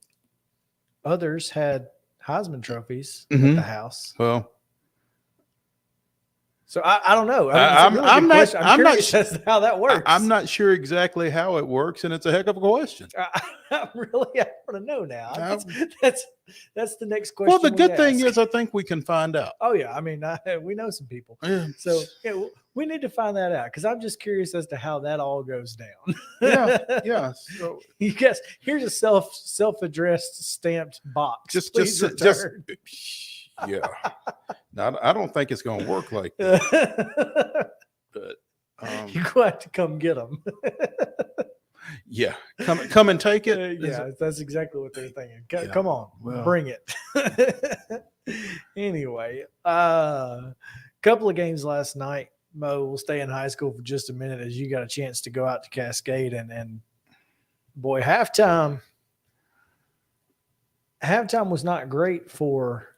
others had Heisman trophies at the house. Well, so I don't know. I'm curious as to how that works. I'm not sure exactly how it works, and it's a heck of a question. I want to know now. That's the next question. Well, the good thing is, I think we can find out. Oh yeah, I mean, we know some people, so yeah, we need to find that out because I'm just curious as to how that all goes down. Yeah. So you guess here's a self-addressed stamped box. Just yeah. Now, I don't think it's going to work like that. But you're going to have to come get them. Yeah, come and take it. Yeah, that's exactly what they're thinking. Yeah, come on, bring it. Anyway, couple of games last night. Mo, we'll stay in high school for just a minute as you got a chance to go out to Cascade and boy, halftime was not great for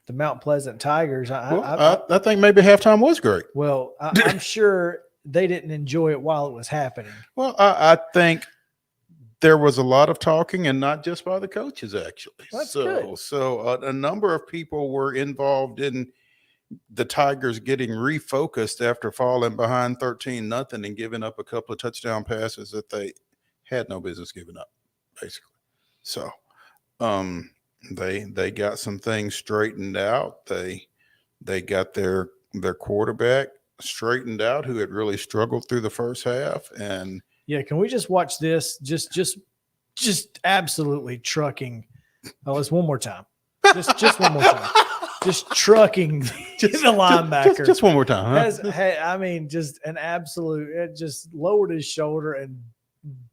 the Mount Pleasant Tigers. I think maybe halftime was great. Well, I'm sure they didn't enjoy it while it was happening. Well, I think there was a lot of talking, and not just by the coaches, actually. That's good. So a number of people were involved in the Tigers getting refocused after falling behind 13-0 and giving up a couple of touchdown passes that they had no business giving up, basically. So they got some things straightened out. They got their quarterback straightened out, who had really struggled through the first half. And yeah, can we just watch this? Just absolutely trucking. Oh, it's one more time. Just one more time. Just trucking the linebacker. Just one more time. Huh? I mean, just an absolute. It just lowered his shoulder and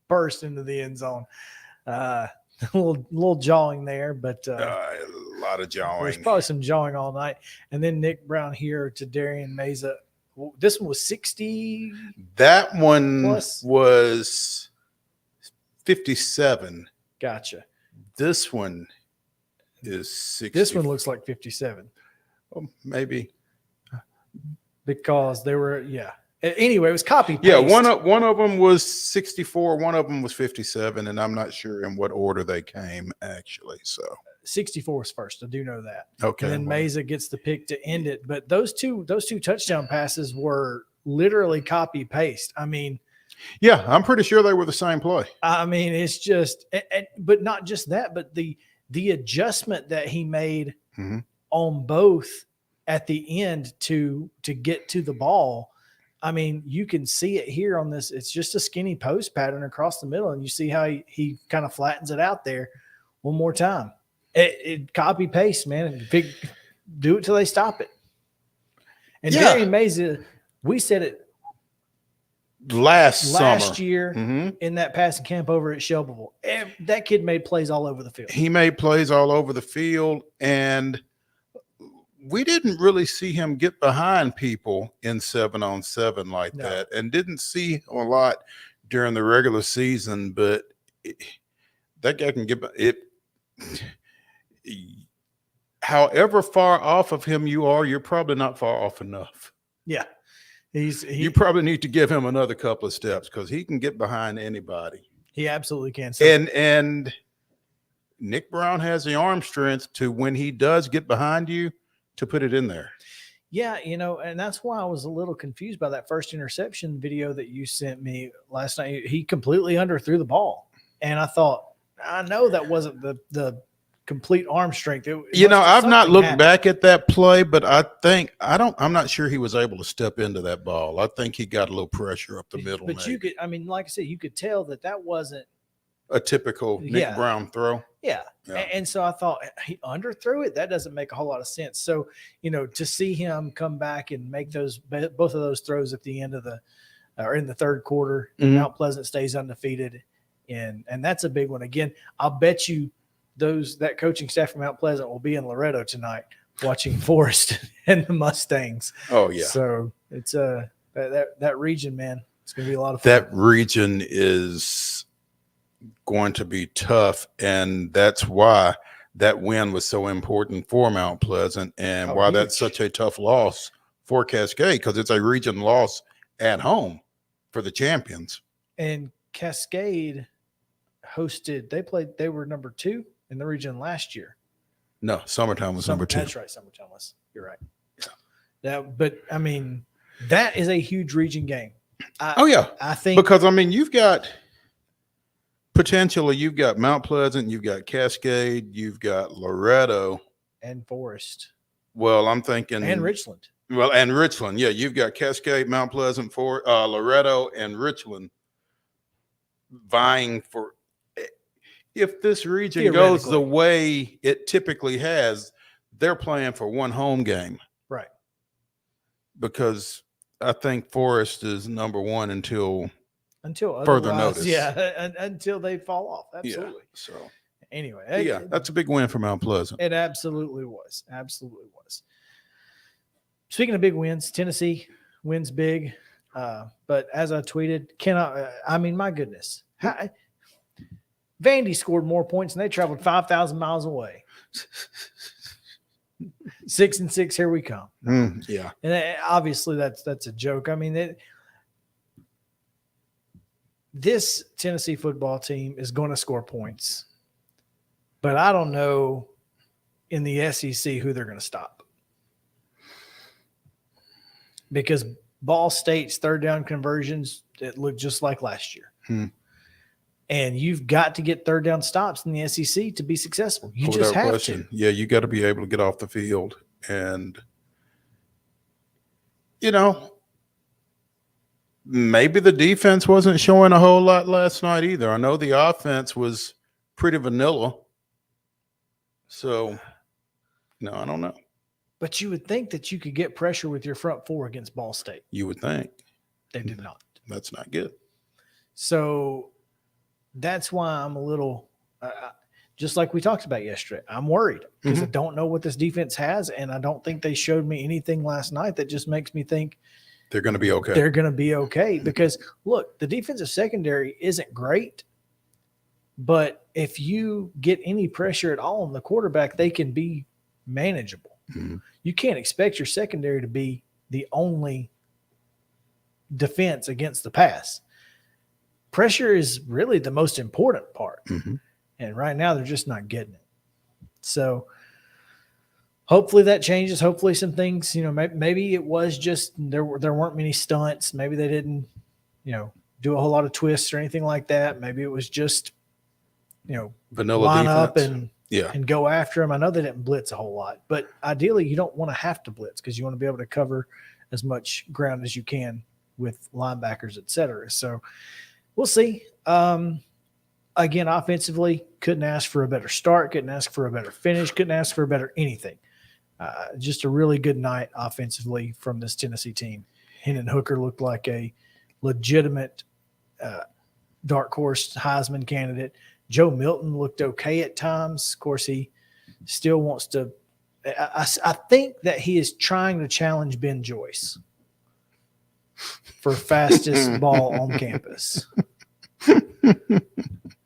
burst into the end zone. A little jawing there, but a lot of jawing. There's probably some jawing all night. And then Nick Brown here to Darian Meza. This one was 60. That one plus? Was 57. Gotcha. This one is 60. This one looks like 57. Well, maybe. Because they were, Anyway, it was copy paste. Yeah, one of them was 64, one of them was 57, and I'm not sure in what order they came, actually. So 64 was first. I do know that. Okay. And then Meza gets the pick to end it. But those two touchdown passes were literally copy paste. I mean, yeah, I'm pretty sure they were the same play. I mean, it's just, but not just that, but the adjustment that he made on both at the end to get to the ball. I mean, you can see it here on this. It's just a skinny post pattern across the middle, and you see how he kind of flattens it out there one more time. It copy paste, man. Do it till they stop it. And Yeah. Darian Mays, we said it last last summer. year Mhm. in that passing camp over at Shelbyville. That kid made plays all over the field. He made plays all over the field, and we didn't really see him get behind people in 7-on-7 like that, and didn't see a lot during the regular season. But that guy can get it. However far off of him you are, you're probably not far off enough. Yeah. You probably need to give him another couple of steps because he can get behind anybody. He absolutely can. So, And Nick Brown has the arm strength to, when he does get behind you, to put it in there. yeah, and that's why I was a little confused by that first interception video that you sent me last night. He completely underthrew the ball. And I thought, I know that wasn't the complete arm strength. I've not looked back at that play, but I'm not sure he was able to step into that ball. I think he got a little pressure up the middle. But you could, like I said, you could tell that wasn't a typical Nick Brown throw. Yeah. And so I thought he underthrew it. That doesn't make a whole lot of sense. So, to see him come back and make both of those throws at the end of or in the third quarter, Mount Pleasant stays undefeated. And that's a big one. Again, I'll bet you that coaching staff from Mount Pleasant will be in Loretto tonight watching Forest and the Mustangs. Oh yeah. So it's that region, man. It's going to be a lot of fun. That region is going to be tough, and that's why that win was so important for Mount Pleasant, and why that's such a tough loss for Cascade, because it's a region loss at home for the champions. And Cascade they were number 2 in the region last year. No, Summertown was number 2. That's right. Summertown was. You're right. Yeah. But that is a huge region game. I think because you've got Mount Pleasant, you've got Cascade, you've got Loretto and Forest. Well, I'm thinking and Richland. Well, and Richland, yeah, you've got Cascade, Mount Pleasant, Loretto, and Richland vying for. If this region goes the way it typically has, they're playing for one home game. Right. Because I think Forest is number 1 until further notice. Yeah, until they fall off. Absolutely. Yeah, so anyway, that's a big win for Mount Pleasant. It absolutely was. Absolutely was. Speaking of big wins, Tennessee wins big. But as I tweeted, my goodness. Vandy scored more points and they traveled 5,000 miles away. 6-6, here we come. Yeah. And obviously that's a joke. This Tennessee football team is going to score points. But I don't know in the SEC who they're going to stop. Because Ball State's third down conversions, it looked just like last year. And you've got to get third down stops in the SEC to be successful. You just have to. Yeah, you got to be able to get off the field. And, maybe the defense wasn't showing a whole lot last night either. I know the offense was pretty vanilla. So, no, I don't know. But you would think that you could get pressure with your front four against Ball State. You would think. They did not. That's not good. So that's why I'm a little, just like we talked about yesterday, I'm worried because I don't know what this defense has, and I don't think they showed me anything last night that just makes me think they're going to be okay. They're going to be okay because, look, the defensive secondary isn't great, but if you get any pressure at all on the quarterback, they can be manageable. You can't expect your secondary to be the only defense against the pass. Pressure is really the most important part. And right now they're just not getting it. So hopefully that changes. Hopefully some things, maybe it was just there weren't many stunts. Maybe they didn't, do a whole lot of twists or anything like that. Maybe it was just, vanilla line defense. up and go after them. I know they didn't blitz a whole lot, but ideally you don't want to have to blitz because you want to be able to cover as much ground as you can with linebackers, et cetera. So we'll see. again, offensively, couldn't ask for a better start, couldn't ask for a better finish, couldn't ask for a better anything. Just a really good night offensively from this Tennessee team. Hendon Hooker looked like a legitimate dark horse Heisman candidate. Joe Milton looked okay at times. Of course, he still wants to I think that he is trying to challenge Ben Joyce for fastest ball on campus.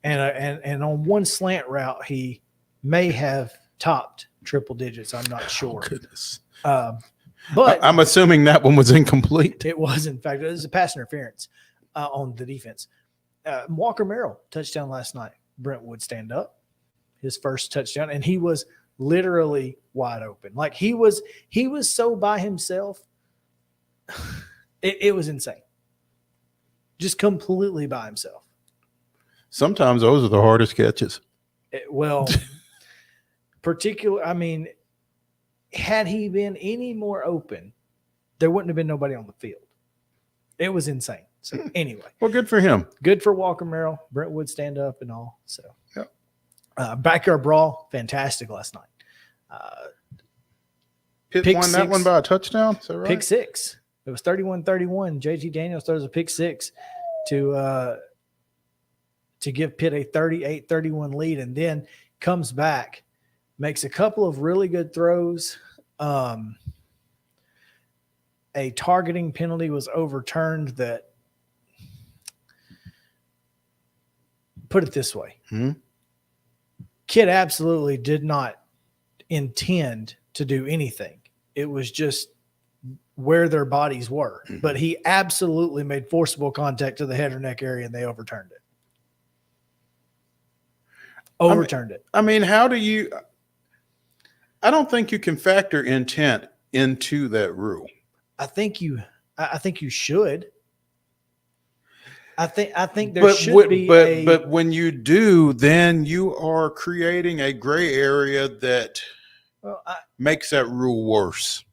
And on one slant route, he may have topped triple digits. I'm not sure. Oh, goodness. But I'm assuming that one was incomplete. it was, in fact, it was a pass interference on the defense. Walker Merrill, touchdown last night. Brentwood stand up, his first touchdown, and he was literally wide open. Like he was so by himself. It was insane. Just completely by himself. Sometimes those are the hardest catches. Had he been any more open, there wouldn't have been nobody on the field. It was insane. So anyway. Well, good for him. Good for Walker Merrill. Brentwood stand up and all. So yep. Backyard brawl, fantastic last night. Pitt won that one by a touchdown. Is that right? Pick six. It was 31-31. JT Daniels throws a pick six to give Pitt a 38-31 lead, and then comes back, makes a couple of really good throws. A targeting penalty was overturned that, put it this way, Kid absolutely did not intend to do anything. It was just where their bodies were. But he absolutely made forcible contact to the head or neck area, and they overturned it. I mean, how do you – I don't think you can factor intent into that rule. I think you should. I think there should be but when you do, then you are creating a gray area that makes that rule worse.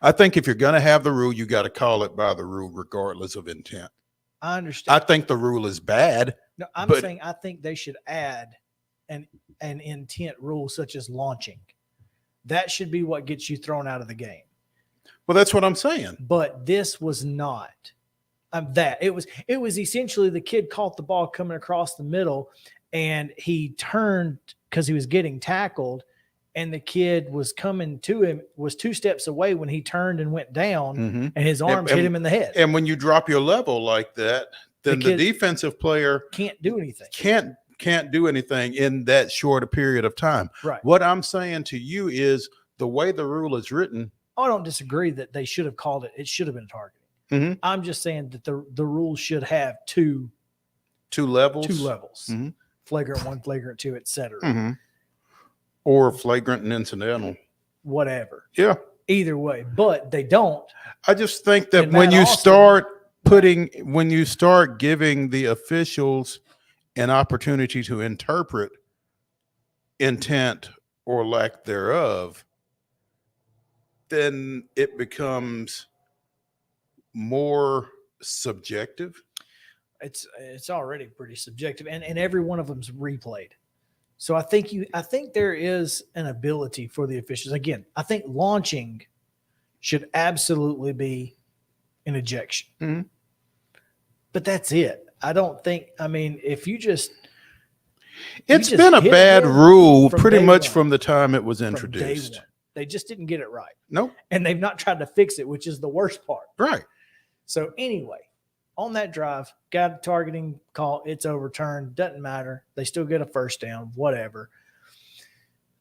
I think if you're going to have the rule, you got to call it by the rule regardless of intent. I understand. I think the rule is bad. No, I'm saying I think they should add an intent rule such as launching. That should be what gets you thrown out of the game. Well, that's what I'm saying. But this was not that. It was essentially the kid caught the ball coming across the middle, and he turned because he was getting tackled, and the kid was coming to him, was 2 steps away when he turned and went down, and his arms hit him in the head. And when you drop your level like that, then the defensive player can't do anything. Can't do anything in that short a period of time. Right. What I'm saying to you is the way the rule is written. I don't disagree that they should have called it. It should have been targeting. I'm just saying that the rule should have two levels. Flagrant 1, flagrant 2, etc. Or flagrant and incidental. Whatever. Yeah. Either way, but they don't. I just think that when you start giving the officials an opportunity to interpret intent or lack thereof, then it becomes more subjective. It's already pretty subjective, and every one of them's replayed. So I think there is an ability for the officials. Again, I think launching should absolutely be an ejection. But that's it. I don't think, if you just – It's been a bad rule pretty much from the time it was introduced. They just didn't get it right. Nope. And they've not tried to fix it, which is the worst part. Right. So anyway, on that drive, got a targeting call. It's overturned. Doesn't matter. They still get a first down, whatever.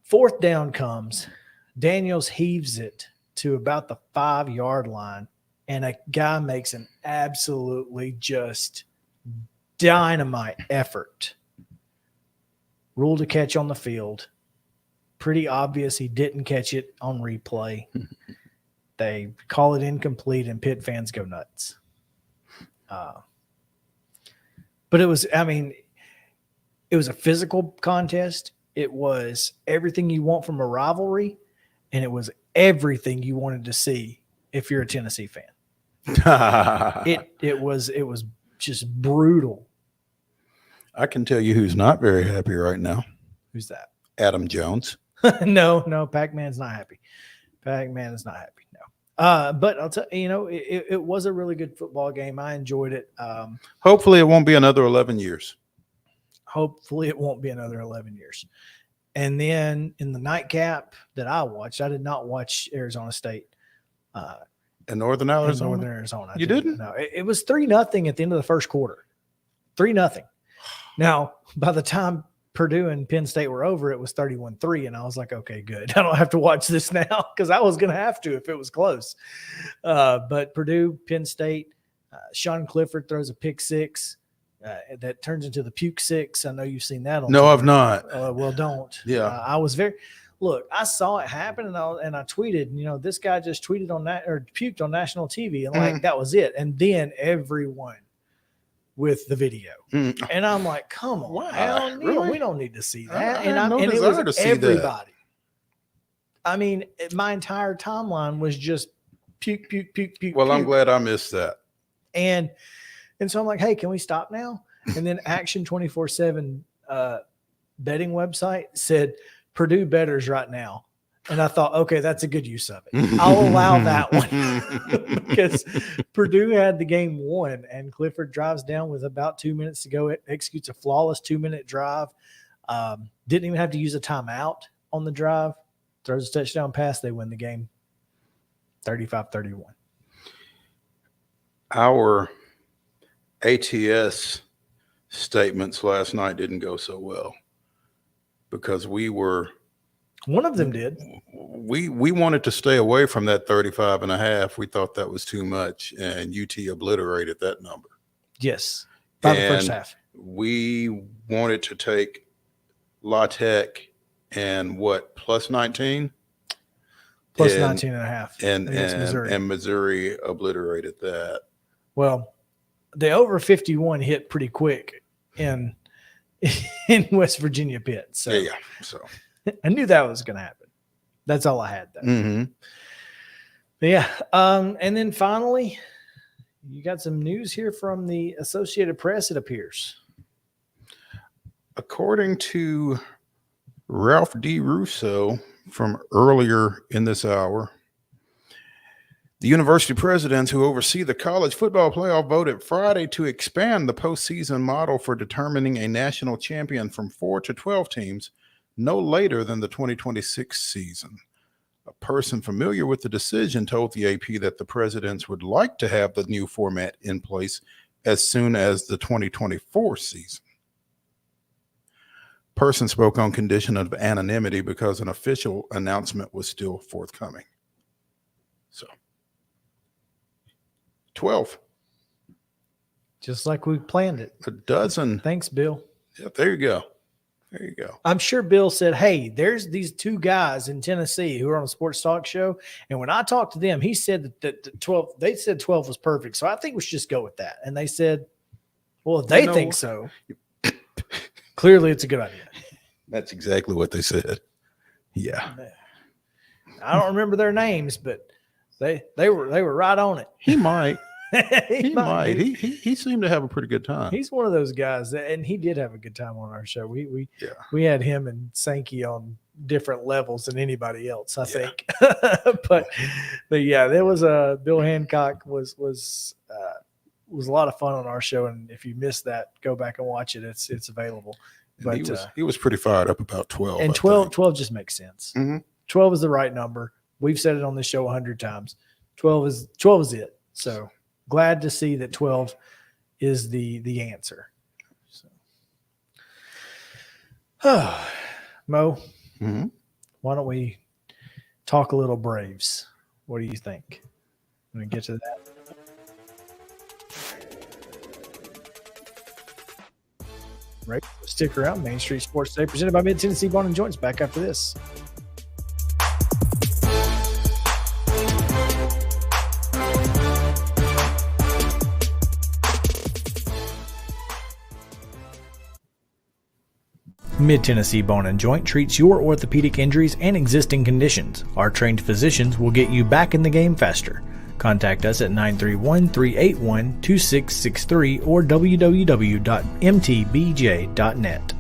4th down comes. Daniels heaves it to about the 5-yard line, and a guy makes an absolutely just dynamite effort. Rule to catch on the field. Pretty obvious he didn't catch it on replay. They call it incomplete, and Pitt fans go nuts. But it was a physical contest. It was everything you want from a rivalry, and it was everything you wanted to see if you're a Tennessee fan. It was just brutal I can tell you who's not very happy right now. Who's that? Adam Jones. No, Pac-Man's not happy. Pac-Man is not happy. No. But I'll tell you, it was a really good football game. I enjoyed it. Hopefully it won't be another 11 years. Hopefully it won't be another 11 years. And then in the nightcap that I watched, I did not watch Arizona State. In Northern Arizona? Northern Arizona. You didn't? No, it was 3-0 at the end of the first quarter. 3-0. Now, by the time Purdue and Penn State were over, it was 31-3, and I was like, okay, good. I don't have to watch this now because I was going to have to if it was close. But Purdue, Penn State, Sean Clifford throws a pick six that turns into the puke six. I know you've seen that on No, Twitter. I've not. Well, don't. Yeah. I was very – look, I saw it happen, and I tweeted, this guy just tweeted on that or puked on national TV, and like that was it. And then everyone with the video. And I'm like, come on, Why? we don't need to see that. I have no and it desire was to see everybody. I mean, my entire timeline was just puke, puke, puke, puke. Well, puke. I'm glad I missed that. And so I'm like, hey, can we stop now? And then Action 24/7 betting website said Purdue bettors right now. And I thought, okay, that's a good use of it. I'll allow that one because Purdue had the game won, and Clifford drives down with about 2 minutes to go. It executes a flawless 2-minute drive. Didn't even have to use a timeout on the drive. Throws a touchdown pass. They win the game 35-31. Our ATS statements last night didn't go so well because one of them did. We wanted to stay away from that 35.5. We thought that was too much, and UT obliterated that number. Yes, by the first half. We wanted to take La Tech and plus 19? Plus 19.5. And Missouri obliterated that. Well, the over 51 hit pretty quick in West Virginia Pitt. So Yeah. So I knew that was going to happen. That's all I had, though. mm-hmm. Yeah. And then finally, you got some news here from the Associated Press, it appears. According to Ralph D. Russo from earlier in this hour, the university presidents who oversee the college football playoff voted Friday to expand the postseason model for determining a national champion from 4 to 12 teams no later than the 2026 season. A person familiar with the decision told the AP that the presidents would like to have the new format in place as soon as the 2024 season. Person spoke on condition of anonymity because an official announcement was still forthcoming. So 12. Just like we planned it. A dozen. Thanks, Bill. Yeah, there you go. There you go. I'm sure Bill said, hey, there's these two guys in Tennessee who are on a sports talk show. And when I talked to them, he said that the 12, they said 12 was perfect. So I think we should just go with that. And they said, well, if they think so, clearly it's a good idea. That's exactly what they said. Yeah. I don't remember their names, but they were right on it. He might. he might. He seemed to have a pretty good time. He's one of those guys, and he did have a good time on our show. We had him and Sankey on different levels than anybody else, I think. but yeah, there was Bill Hancock was a lot of fun on our show, and if you missed that, go back and watch it. It's available. But he was pretty fired up about 12. And 12 just makes sense. Mm-hmm. 12 is the right number. We've said it on this show 100 times. 12 is it. So glad to see that 12 is the answer. So, Mo, why don't we talk a little Braves? What do you think? I'm going to get to that. Right. Stick around. Main Street Sports Today, presented by Mid-Tennessee Bone & Joints. Back after this. Mid-Tennessee Bone & Joint treats your orthopedic injuries and existing conditions. Our trained physicians will get you back in the game faster. Contact us at 931-381-2663 or www.mtbj.net.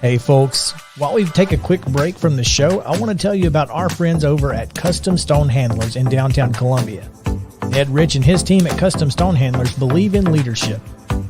Hey folks, while we take a quick break from the show, I want to tell you about our friends over at Custom Stone Handlers in downtown Columbia. Ed Rich and his team at Custom Stone Handlers believe in leadership.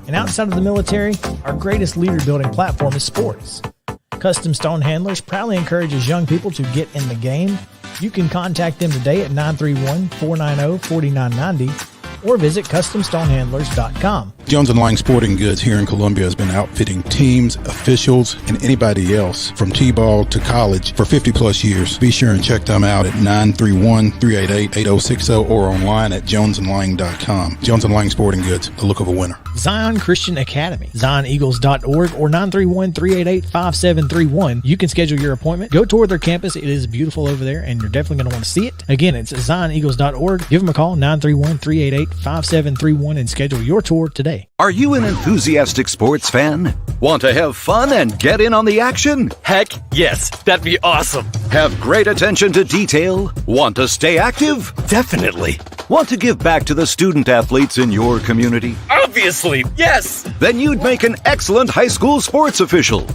And outside of the military, our greatest leader building platform is sports. Custom Stone Handlers proudly encourages young people to get in the game. You can contact them today at 931-490-4990 or visit CustomStonehandlers.com. Jones & Lang Sporting Goods here in Columbia has been outfitting teams, officials, and anybody else from T-ball to college for 50-plus years. Be sure and check them out at 931-388-8060 or online at jonesandlang.com. Jones & Lang Sporting Goods, the look of a winner. Zion Christian Academy, ZionEagles.org or 931-388-5731. You can schedule your appointment. Go tour their campus. It is beautiful over there, and you're definitely going to want to see it. Again, it's ZionEagles.org. Give them a call, 931-388-5731, and schedule your tour today. Are you an enthusiastic sports fan? Want to have fun and get in on the action? Heck yes, that'd be awesome. Have great attention to detail? Want to stay active? Definitely. Want to give back to the student athletes in your community? Obviously, yes. Then you'd make an excellent high school sports official.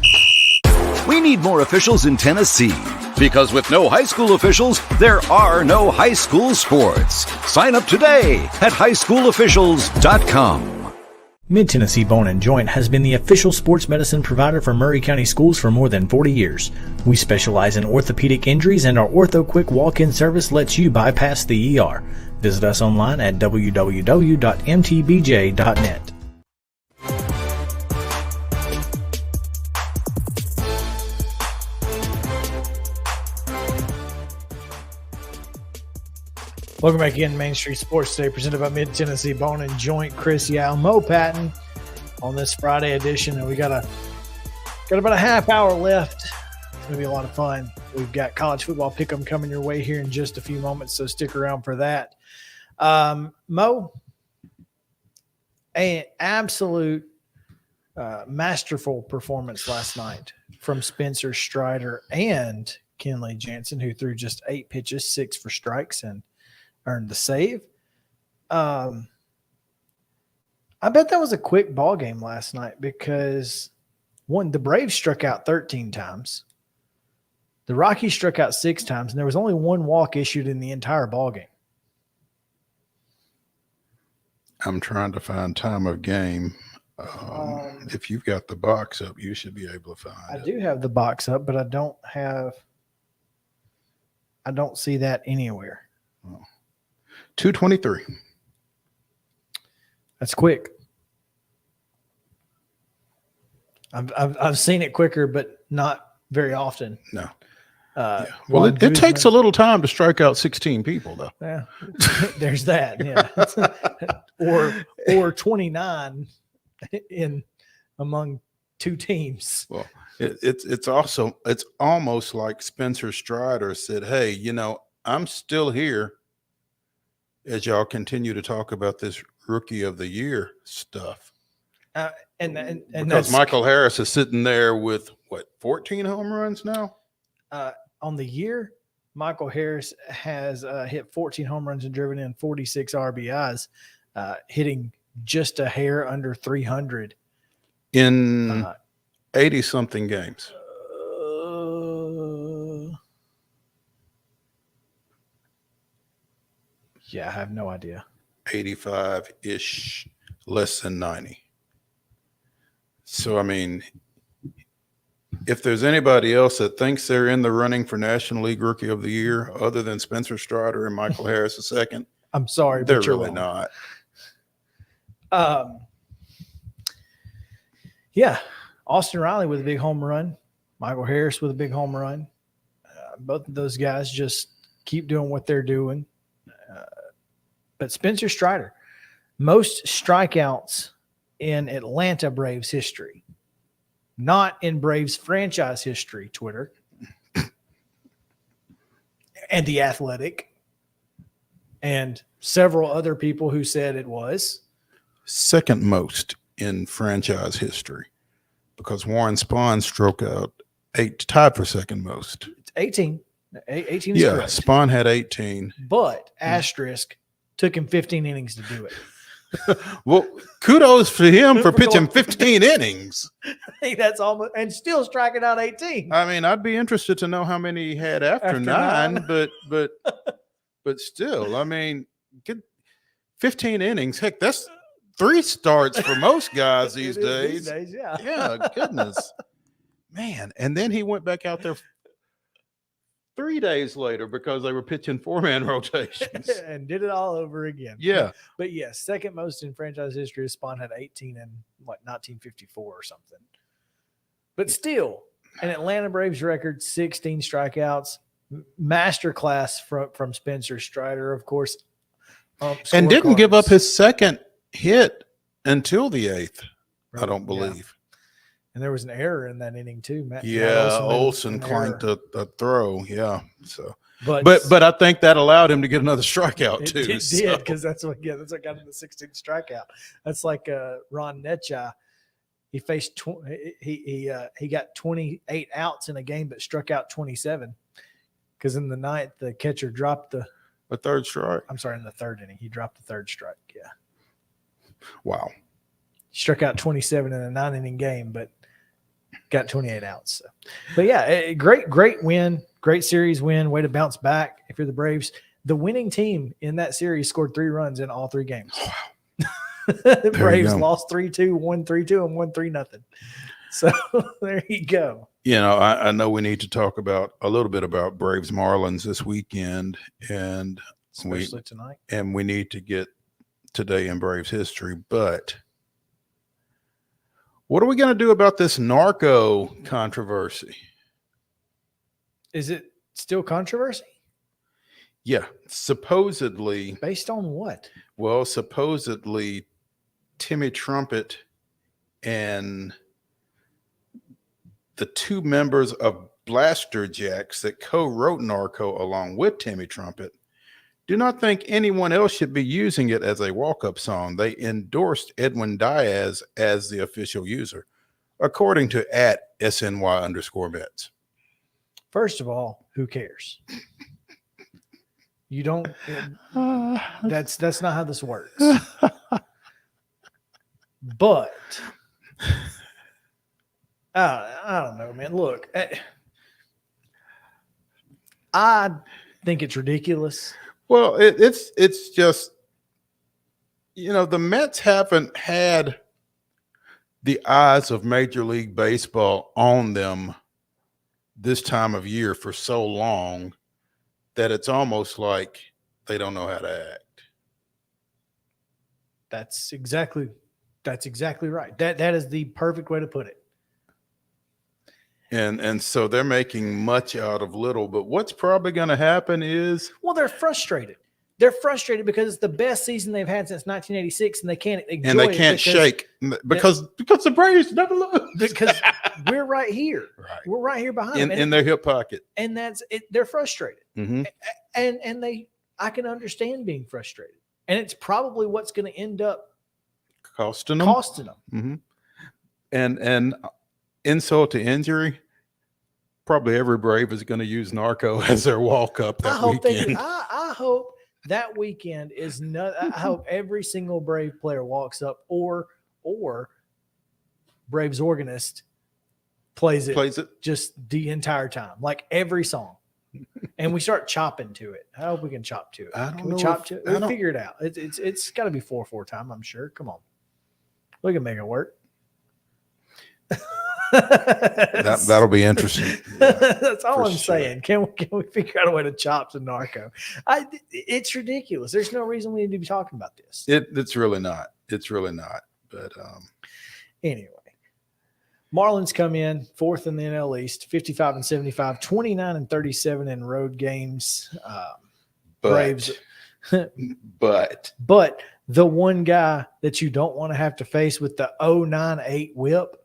We need more officials in Tennessee. Because with no high school officials, there are no high school sports. Sign up today at highschoolofficials.com. Mid-Tennessee Bone & Joint has been the official sports medicine provider for Murray County Schools for more than 40 years. We specialize in orthopedic injuries, and our Ortho Quick walk-in service lets you bypass the ER. Visit us online at www.mtbj.net. Welcome back in Main Street Sports today, presented by Mid-Tennessee Bone & Joint. Chris Yao, Mo Patton on this Friday edition, and we got about a half hour left. It's going to be a lot of fun. We've got college football pick'em coming your way here in just a few moments, so stick around for that. Mo, an absolute masterful performance last night from Spencer Strider and Kenley Jansen, who threw just 8 pitches, 6 for strikes, and earned the save. I bet that was a quick ball game last night because, one, the Braves struck out 13 times. The Rockies struck out 6 times, and there was only 1 walk issued in the entire ball game. I'm trying to find time of game. If you've got the box up, you should be able to find it. I do have the box up, but I don't see that anywhere. 2:23. That's quick. I've seen it quicker, but not very often. No. Well, it takes a little time to strike out 16 people, though. Yeah, there's that. Yeah, or 29 in among 2 teams. Well, it's almost like Spencer Strider said, "Hey, I'm still here." As y'all continue to talk about this rookie of the year stuff. And because Michael Harris is sitting there with 14 home runs now? On the year, Michael Harris has hit 14 home runs and driven in 46 RBIs, hitting just a hair under 300 in 80 something games. Yeah, I have no idea. 85-ish, less than 90. So, I mean, if there's anybody else that thinks they're in the running for National League Rookie of the Year other than Spencer Strider and Michael Harris II, I'm sorry, they're but you're really wrong. not. Yeah, Austin Riley with a big home run, Michael Harris with a big home run. Both of those guys just keep doing what they're doing. But Spencer Strider, most strikeouts in Atlanta Braves history, not in Braves franchise history, Twitter, and The Athletic. and several other people who said it was. Second most in franchise history, because Warren Spahn struck out 8, tied for second most. It's 18. 18 is Yeah, correct. Spahn had 18. But asterisk took him 15 innings to do it. Well, kudos for him for pitching 15 innings. I think that's almost, and still striking out 18. I mean, I'd be interested to know how many he had after nine, but still, I mean, 15 innings. Heck, that's 3 starts for most guys these days. Yeah. Yeah, goodness. Man, and then he went back out there 3 days later because they were pitching 4-man rotations. And did it all over again. Yeah. But yes, second most in franchise history. Spahn had 18 in 1954 or something. But still, an Atlanta Braves record, 16 strikeouts, masterclass from Spencer Strider, of course. And didn't give up his second hit until the 8th, I don't believe. Yeah. And there was an error in that inning too. Matt Olsen clanked a throw. Yeah. So, but I think that allowed him to get another strikeout too. It did, because that's what got him the 16th strikeout. That's like Ron Netcha. He faced he got 28 outs in a game, but struck out 27. Because in the 9th, the catcher dropped the third strike. I'm sorry, in the 3rd inning, he dropped the 3rd strike. Yeah. Wow. Struck out 27 in a 9-inning game, but got 28 outs. So. But yeah, great win, great series win. Way to bounce back if you're the Braves. The winning team in that series scored 3 runs in all 3 games. Wow. The Braves lost 3-2, won 3-2, and won 3-0. So there you go. You know, I know we need to talk about a little bit about Braves Marlins this weekend, and especially tonight. And we need to get today in Braves history, but what are we going to do about this narco controversy? Is it still controversy? Yeah, supposedly. Based on what? Well, supposedly Timmy Trumpet and the 2 members of Blaster Jacks that co-wrote Narco along with Timmy Trumpet do not think anyone else should be using it as a walk-up song. They endorsed Edwin Diaz as the official user, according to @SNY_Mets. First of all, who cares? You don't. That's not how this works. But I don't know, man. Look, I think it's ridiculous. Well, it's just, you know, the Mets haven't had the eyes of Major League Baseball on them this time of year for so long that it's almost like they don't know how to act. That's exactly right. That is the perfect way to put it. And so they're making much out of little, but what's probably going to happen is, well, they're frustrated. They're frustrated because it's the best season they've had since 1986, and they can't enjoy and they can't shake because the Braves never lose. Because we're right here. Right. We're right here behind them. In their hip pocket. And that's it. They're frustrated. Mm-hmm. And I can understand being frustrated. And it's probably what's going to end up costing them. Mm-hmm. And insult to injury, probably every Brave is going to use Narco as their walk-up that weekend. I hope that weekend is not. I hope every single Brave player walks up, or Braves organist plays it just the entire time, like every song, and we start chopping to it. I hope we can chop to it. Can we chop to it? We'll figure it out. It's got to be 4/4 time, I'm sure. Come on, we can make it work. That'll be interesting. Yeah, that's all I'm saying. Can we figure out a way to chop to Narco? It's ridiculous. There's no reason we need to be talking about this. It's really not. It's really not. But anyway, Marlins come in 4th in the NL East, 55-75, 29-37 in road games. Braves, but the one guy that you don't want to have to face with the 0.98 WHIP.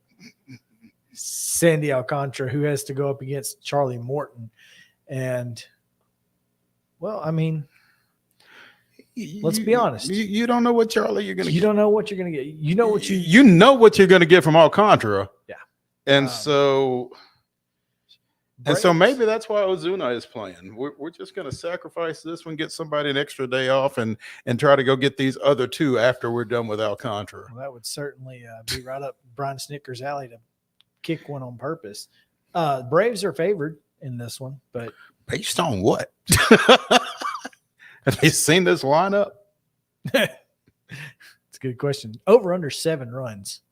Sandy Alcantara, who has to go up against Charlie Morton. And, well, I mean, Let's be honest. You don't know what Charlie you're going to get. You don't know what you're going to get. You know what you know what you're going to get from Alcantara. Yeah. And so maybe that's why Ozuna is playing. We're just going to sacrifice this one, get somebody an extra day off, and try to go get these other two after we're done with Alcantara. Well, that would certainly be right up Brian Snicker's alley to kick one on purpose. Braves are favored in this one, but based on what? Have you seen this lineup? It's a good question. Over under 7 runs.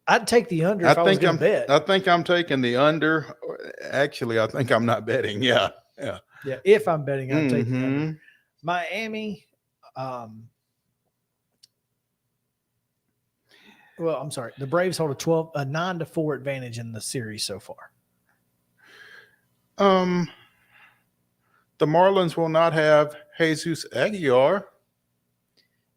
I'd take the under if I was going to bet. I think I'm taking the under. Actually, I think I'm not betting. Yeah. If I'm betting, I'd take the under. Miami. I'm sorry. The Braves hold a 9-4 advantage in the series so far. The Marlins will not have Jesus Aguilar.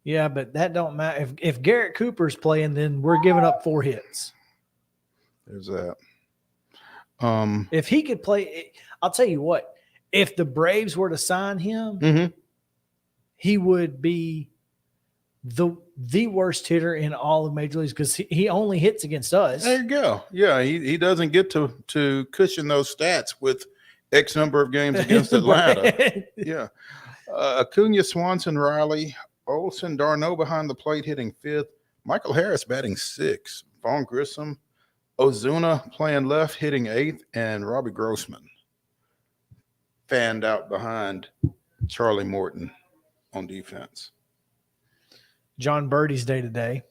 Yeah, but that don't matter. If Garrett Cooper's playing, then we're giving up 4 hits. There's that. If he could play, I'll tell you what. If the Braves were to sign him, he would be the worst hitter in all of Major Leagues because he only hits against us. There you go. Yeah, he doesn't get to cushion those stats with X number of games against Atlanta. Yeah. Acuna, Swanson, Riley, Olson, Darno behind the plate hitting 5th. Michael Harris batting 6th. Vaughn Grissom, Ozuna playing left hitting 8th, and Robbie Grossman fanned out behind Charlie Morton on defense. John Birdie's day to day.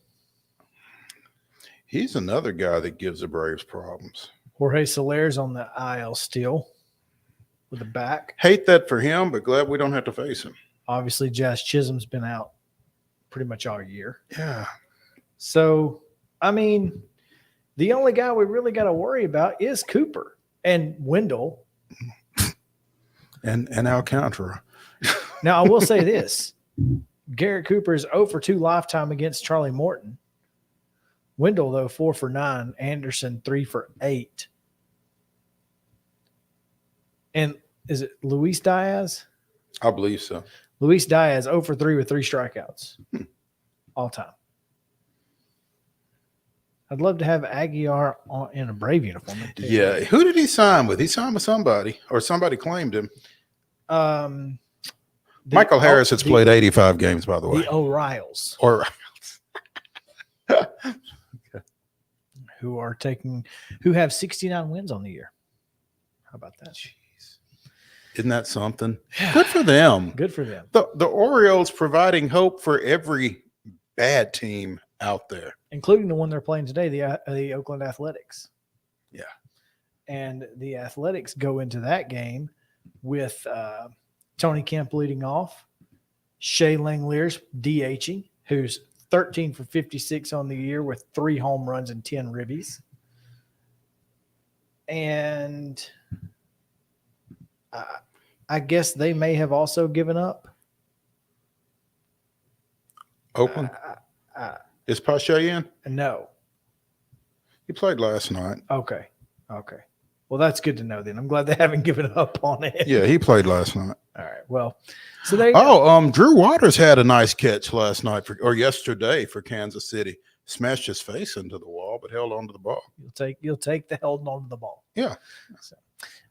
He's another guy that gives the Braves problems. Jorge Soler's on the IL still with a back. Hate that for him, but glad we don't have to face him. Obviously, Jazz Chisholm's been out pretty much all year. Yeah. So, I mean, the only guy we really got to worry about is Cooper and Wendell. And Alcantara. Now, I will say this. Garrett Cooper is 0 for 2 lifetime against Charlie Morton. Wendell, though, 4 for 9. Anderson, 3 for 8. And is it Luis Diaz? I believe so. Luis Diaz, 0 for 3 with 3 strikeouts all time. I'd love to have Aguilar in a Brave uniform. Yeah. Who did he sign with? He signed with somebody, or somebody claimed him. Michael Harris has played 85 games, by the way. The O'Reills. Who have 69 wins on the year. How about that? Jeez. Isn't that something? Yeah. Good for them. Good for them. The Orioles providing hope for every bad team out there. Including the one they're playing today, the Oakland Athletics. Yeah. And the Athletics go into that game with Tony Kemp leading off, Shea Langeliers DHing, who's 13 for 56 on the year with 3 home runs and 10 ribbies. And I guess they may have also given up. Oakland? Is Pache in? No. He played last night. Okay. Well, that's good to know then. I'm glad they haven't given up on it. Yeah, he played last night. All right. Well, so there you go. Drew Waters had a nice catch last night yesterday for Kansas City. Smashed his face into the wall, but held onto the ball. You'll take the holding onto the ball. Yeah. So,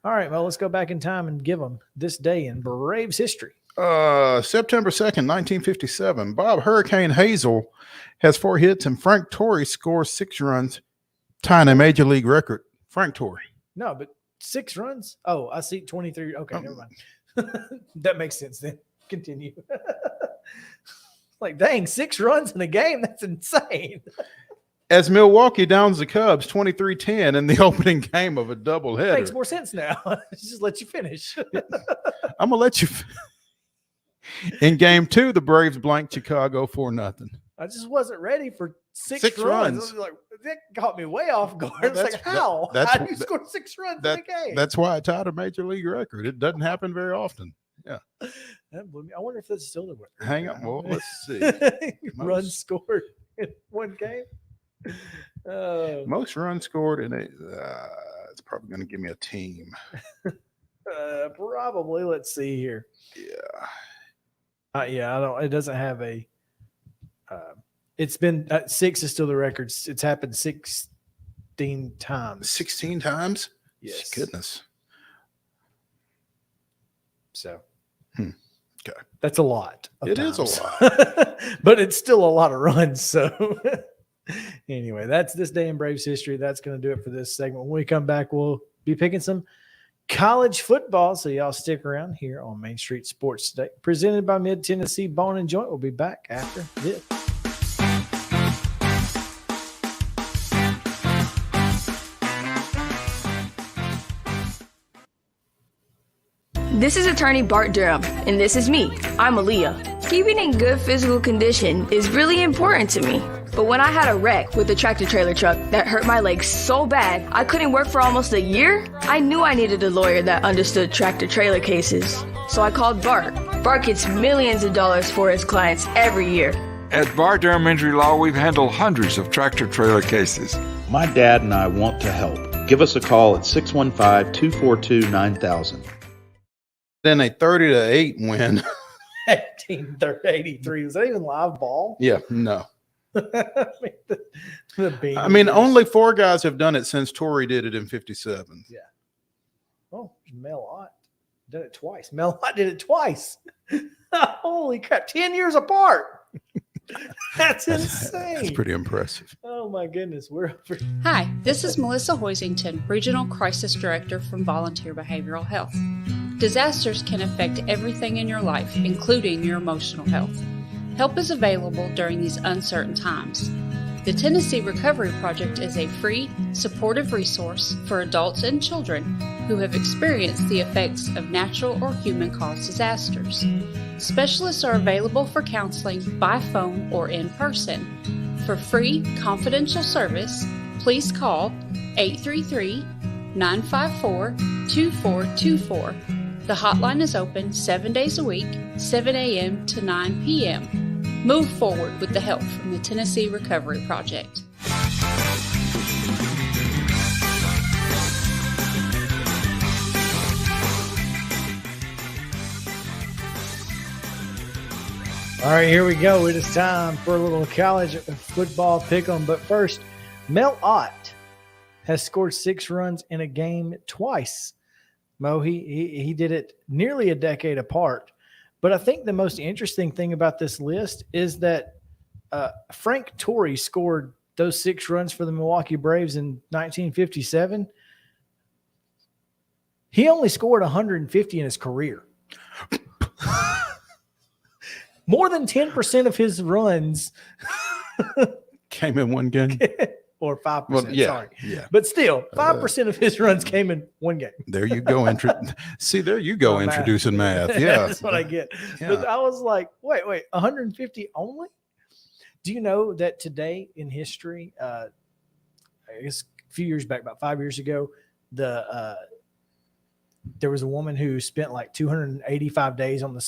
all right. Well, let's go back in time and give them this day in Braves history. September 2nd, 1957. Bob Hurricane Hazel has 4 hits, and Frank Torrey scores 6 runs, tying a major league record. Frank Torrey. No, but 6 runs? Oh, I see 23. Okay, never mind. That makes sense then. Continue. Like, dang, 6 runs in a game? That's insane. As Milwaukee downs the Cubs 23-10 in the opening game of a doubleheader. Makes more sense now. Just let you finish. I'm going to let you In game 2, the Braves blanked Chicago 4-0. I just wasn't ready for 6 runs. Like, that caught me way off guard. It's like, how? How do you score 6 runs in a game? That's why it tied a major league record. It doesn't happen very often. Yeah. That blew me. I wonder if that's still the record. Hang on. Well, let's see. Runs scored in one game. Most runs scored in it's probably going to give me a team. Probably. Let's see here. Yeah. Yeah, I don't. It doesn't have a. It's been 6 is still the record. It's happened 16 times. 16 times? Yes. Goodness. So. Okay. That's a lot. It is a lot. But it's still a lot of runs. So anyway, that's this day in Braves history. That's going to do it for this segment. When we come back, we'll be picking some college football. So y'all stick around here on Main Street Sports Today, presented by Mid Tennessee Bone and Joint. We'll be back after this. This is attorney Bart Durham, and this is me. I'm Aaliyah. Keeping in good physical condition is really important to me. But when I had a wreck with a tractor-trailer truck that hurt my legs so bad I couldn't work for almost a year, I knew I needed a lawyer that understood tractor-trailer cases. So I called Bart. Bart gets millions of dollars for his clients every year. At Bart Durham Injury Law, we've handled hundreds of tractor-trailer cases. My dad and I want to help. Give us a call at 615-242-9000. Then a 30-8 win. 1883. Was that even live ball? Yeah, no. I mean, only 4 guys have done it since Torrey did it in 57. Yeah. Oh, Mel Ott did it twice. Mel Ott did it twice. Holy crap. 10 years apart. That's insane. That's pretty impressive. Oh, my goodness. We're over. Hi, this is Melissa Hoisington, Regional Crisis Director from Volunteer Behavioral Health. Disasters can affect everything in your life, including your emotional health. Help is available during these uncertain times. The Tennessee Recovery Project is a free, supportive resource for adults and children who have experienced the effects of natural or human-caused disasters. Specialists are available for counseling by phone or in person. For free, confidential service, please call 833-954-2424. The hotline is open 7 days a week, 7 a.m. to 9 p.m. Move forward with the help from the Tennessee Recovery Project. All right, here we go. It is time for a little college football pick'em. But first, Mel Ott has scored 6 runs in a game twice. Mo, he did it nearly a decade apart. But I think the most interesting thing about this list is that Frank Torrey scored those 6 runs for the Milwaukee Braves in 1957. He only scored 150 in his career. More than 10% of his runs came in one game. Or 5%, well, yeah, sorry. Yeah. But still, 5% of his runs came in one game. There you go. See, there you go, introducing math. Yeah. That's what I get. Yeah. But I was like, wait, 150 only? Do you know that today in history, I guess a few years back, about 5 years ago, there was a woman who spent like 285 days on the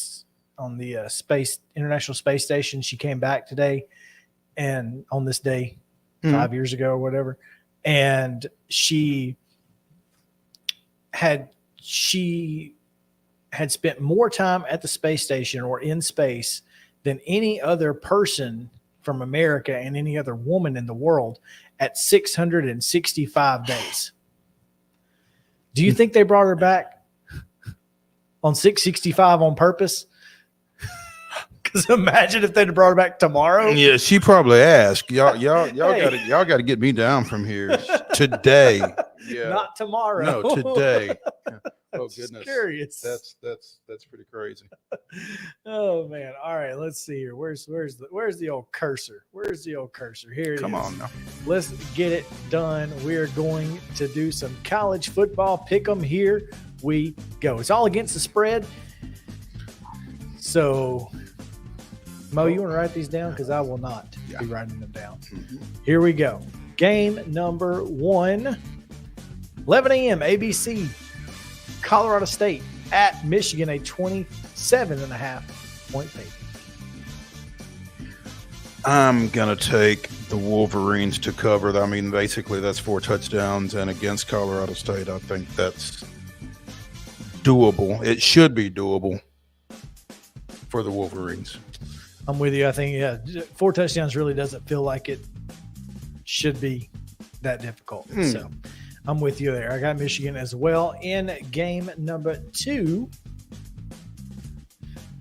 International Space Station. She came back today, and on this day, 5 years ago or whatever, and she had spent more time at the space station or in space than any other person from America and any other woman in the world at 665 days. Do you think they brought her back on 665 on purpose? Because imagine if they'd have brought her back tomorrow. Yeah, she probably asked. Y'all got to get me down from here today. Yeah. Not tomorrow. No, today. Oh Just goodness. Curious. That's pretty crazy. Oh man. All right, let's see here. Where's the old cursor? Where's the old cursor? Here it is. Come on now. Let's get it done. We're going to do some college football pick'em. Here we go. It's all against the spread. So Mo, you want to write these down? Because I will not be writing them down. Mm-hmm. Here we go. Game number 1, 11 a.m. ABC, Colorado State at Michigan, a 27.5 point favorite. I'm going to take the Wolverines to cover. I mean, basically that's 4 touchdowns, and against Colorado State, I think that's doable. It should be doable for the Wolverines. I'm with you. I think 4 touchdowns really doesn't feel like it should be that difficult. So I'm with you there. I got Michigan as well in game number 2.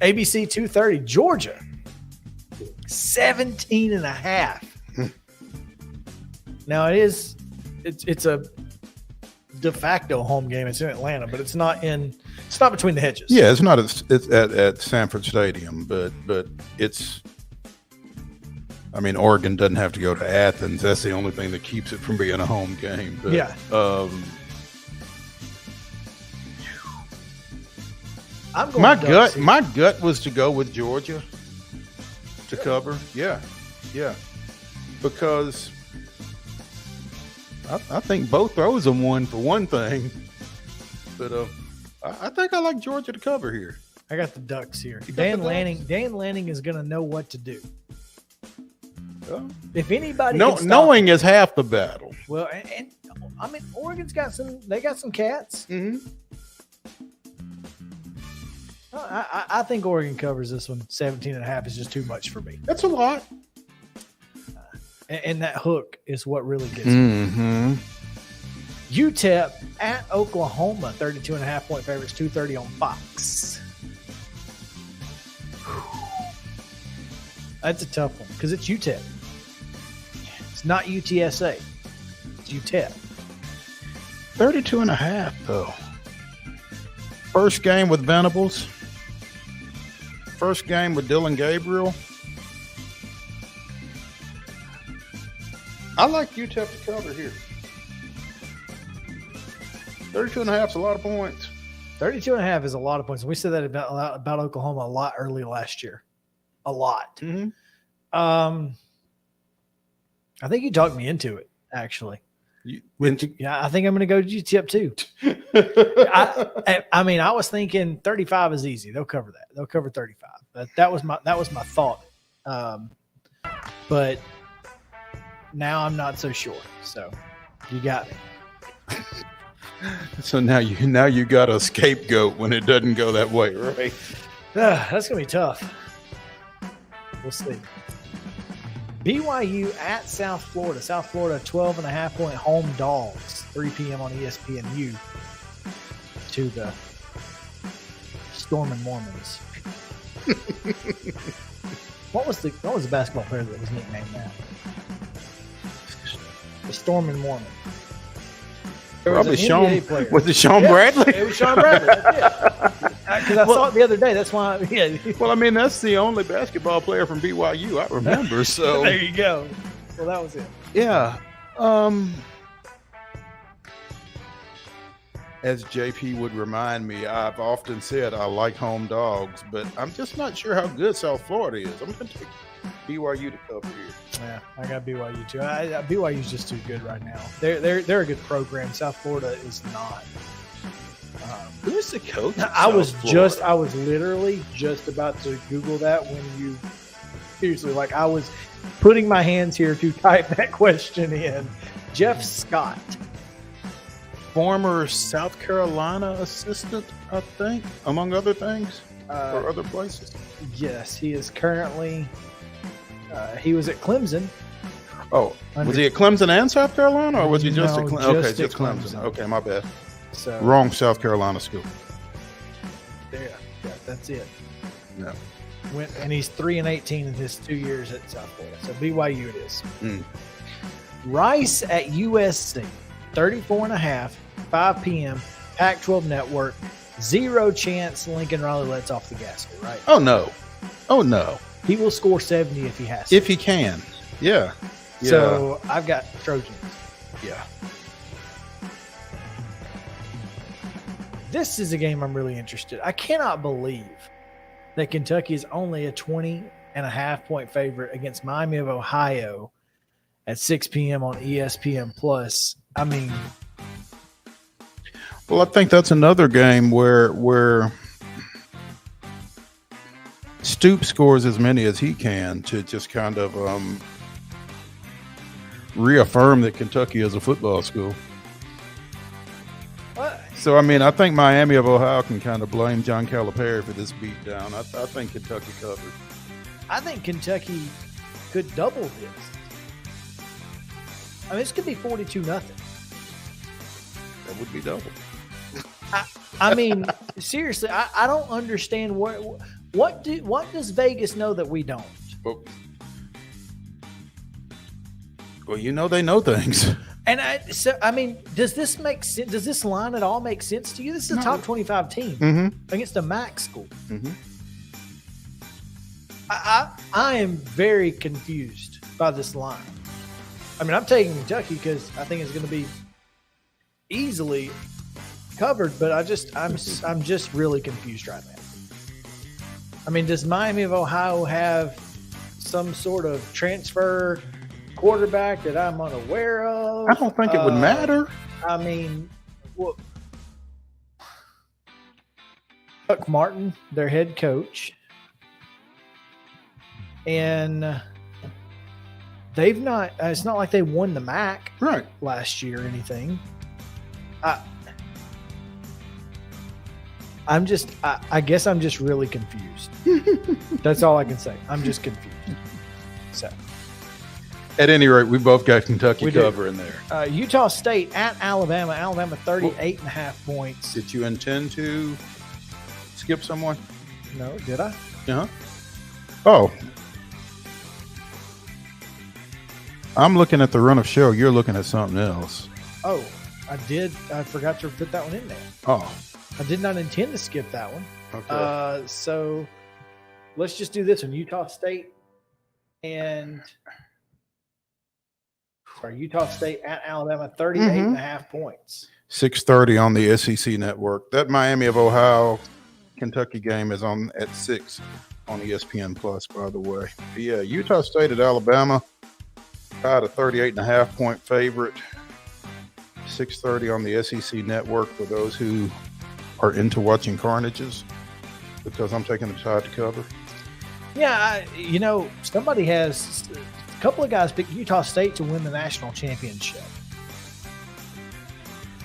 ABC 2:30, Georgia, 17.5. Now it's a de facto home game. It's in Atlanta, but it's not between the hedges. Yeah, it's not. It's at Sanford Stadium, but it's. I mean, Oregon doesn't have to go to Athens. That's the only thing that keeps it from being a home game. But, yeah. I'm going my gut was to go with Georgia to cover. Yeah, because I think both throws them one for one thing. But I think I like Georgia to cover here. I got the Ducks here. Dan Lanning is going to know what to do. If anybody, knowing is half the battle. Well, and I mean, Oregon's got some. They got some cats. Mm-hmm. I think Oregon covers this one. 17.5 is just too much for me. That's a lot. And that hook is what really gets me. UTEP at Oklahoma, 32.5 point favorites, 2:30 on Fox. That's a tough one because it's UTEP. It's not UTSA. It's UTEP. 32.5 though. First game with Venables. First game with Dylan Gabriel. I like UTEP to cover here. 32.5 is a lot of points. 32.5 is a lot of points. We said that about Oklahoma a lot early last year. A lot. Mm-hmm. I think you talked me into it, actually. Yeah, I think I'm going to go to UTEP too. I mean, I was thinking 35 is easy. They'll cover that. They'll cover 35. That was my thought. But now I'm not so sure. So you got me. So now you got a scapegoat when it doesn't go that way, right? That's gonna be tough. We'll see. BYU at South Florida. South Florida 12.5 point home dogs. 3 p.m. on ESPNU. To the Stormin' Mormons. What was the basketball player that was nicknamed that? The Stormin' Mormon. Probably Sean. Was it Sean Bradley? It was Sean Bradley. That's it. Because I saw it the other day. That's why. Yeah. Well, I mean, that's the only basketball player from BYU I remember. So there you go. Well, that was it. Yeah. As JP would remind me, I've often said I like home dogs, but I'm just not sure how good South Florida is. I'm going to take BYU to cover here. Yeah, I got BYU too. BYU's just too good right now. They're a good program. South Florida is not. Who's the coach? I was literally just about to Google that when you seriously, like, I was putting my hands here to type that question in. Jeff Scott, former South Carolina assistant, I think, among other things, or other places. Yes, he is currently. He was at Clemson. Oh, was he at Clemson and South Carolina, or was he just at Clemson? Okay, just Clemson. Clemson. Okay, my bad. So, wrong South Carolina school. Yeah, that's it. No. And he's 3-18 in his 2 years at South Florida. So BYU it is. Rice at USC, 34.5, 5 p.m. Pac-12 Network. 0 chance Lincoln Riley lets off the gas, right? Oh no. He will score 70 if he has to. If he can. Yeah. So I've got Trojans. Yeah. This is a game I'm really interested. I cannot believe that Kentucky is only a 20.5 point favorite against Miami of Ohio at 6 p.m. on ESPN Plus. I mean, well, I think that's another game where Stoop scores as many as he can to just kind of reaffirm that Kentucky is a football school. So, I mean, I think Miami of Ohio can kind of blame John Calipari for this beat down. I think Kentucky covered. I think Kentucky could double this. I mean, this could be 42-0. That would be double. I mean, seriously, I don't understand what does Vegas know that we don't? Well, you know they know things. And I mean, does this make sense? Does this line at all make sense to you? This is a top 25 team against a MAC school. Mm-hmm. I am very confused by this line. I mean, I'm taking Kentucky because I think it's going to be easily covered, but I'm just really confused right now. I mean, does Miami of Ohio have some sort of transfer quarterback that I'm unaware of? I don't think it would matter. I mean, Huck Martin, their head coach, and they've not. It's not like they won the MAC last year or anything. I guess I'm just really confused. That's all I can say. I'm just confused. So, at any rate, we both got Kentucky cover in there. Utah State at Alabama. Alabama 38.5 points. Did you intend to skip someone? No, did I? Yeah. Oh. I'm looking at the run of show. You're looking at something else. Oh, I did. I forgot to put that one in there. Oh. I did not intend to skip that one. Okay. So let's just do this one. Utah State at Alabama, 38.5 points. 6:30 on the SEC network. That Miami of Ohio Kentucky game is on at 6 on ESPN Plus, by the way. But yeah, Utah State at Alabama, tied a 38.5 point favorite. 6:30 on the SEC network for those who are into watching carnages, because I'm taking the Tide to cover. Yeah, somebody has a couple of guys picked Utah State to win the national championship.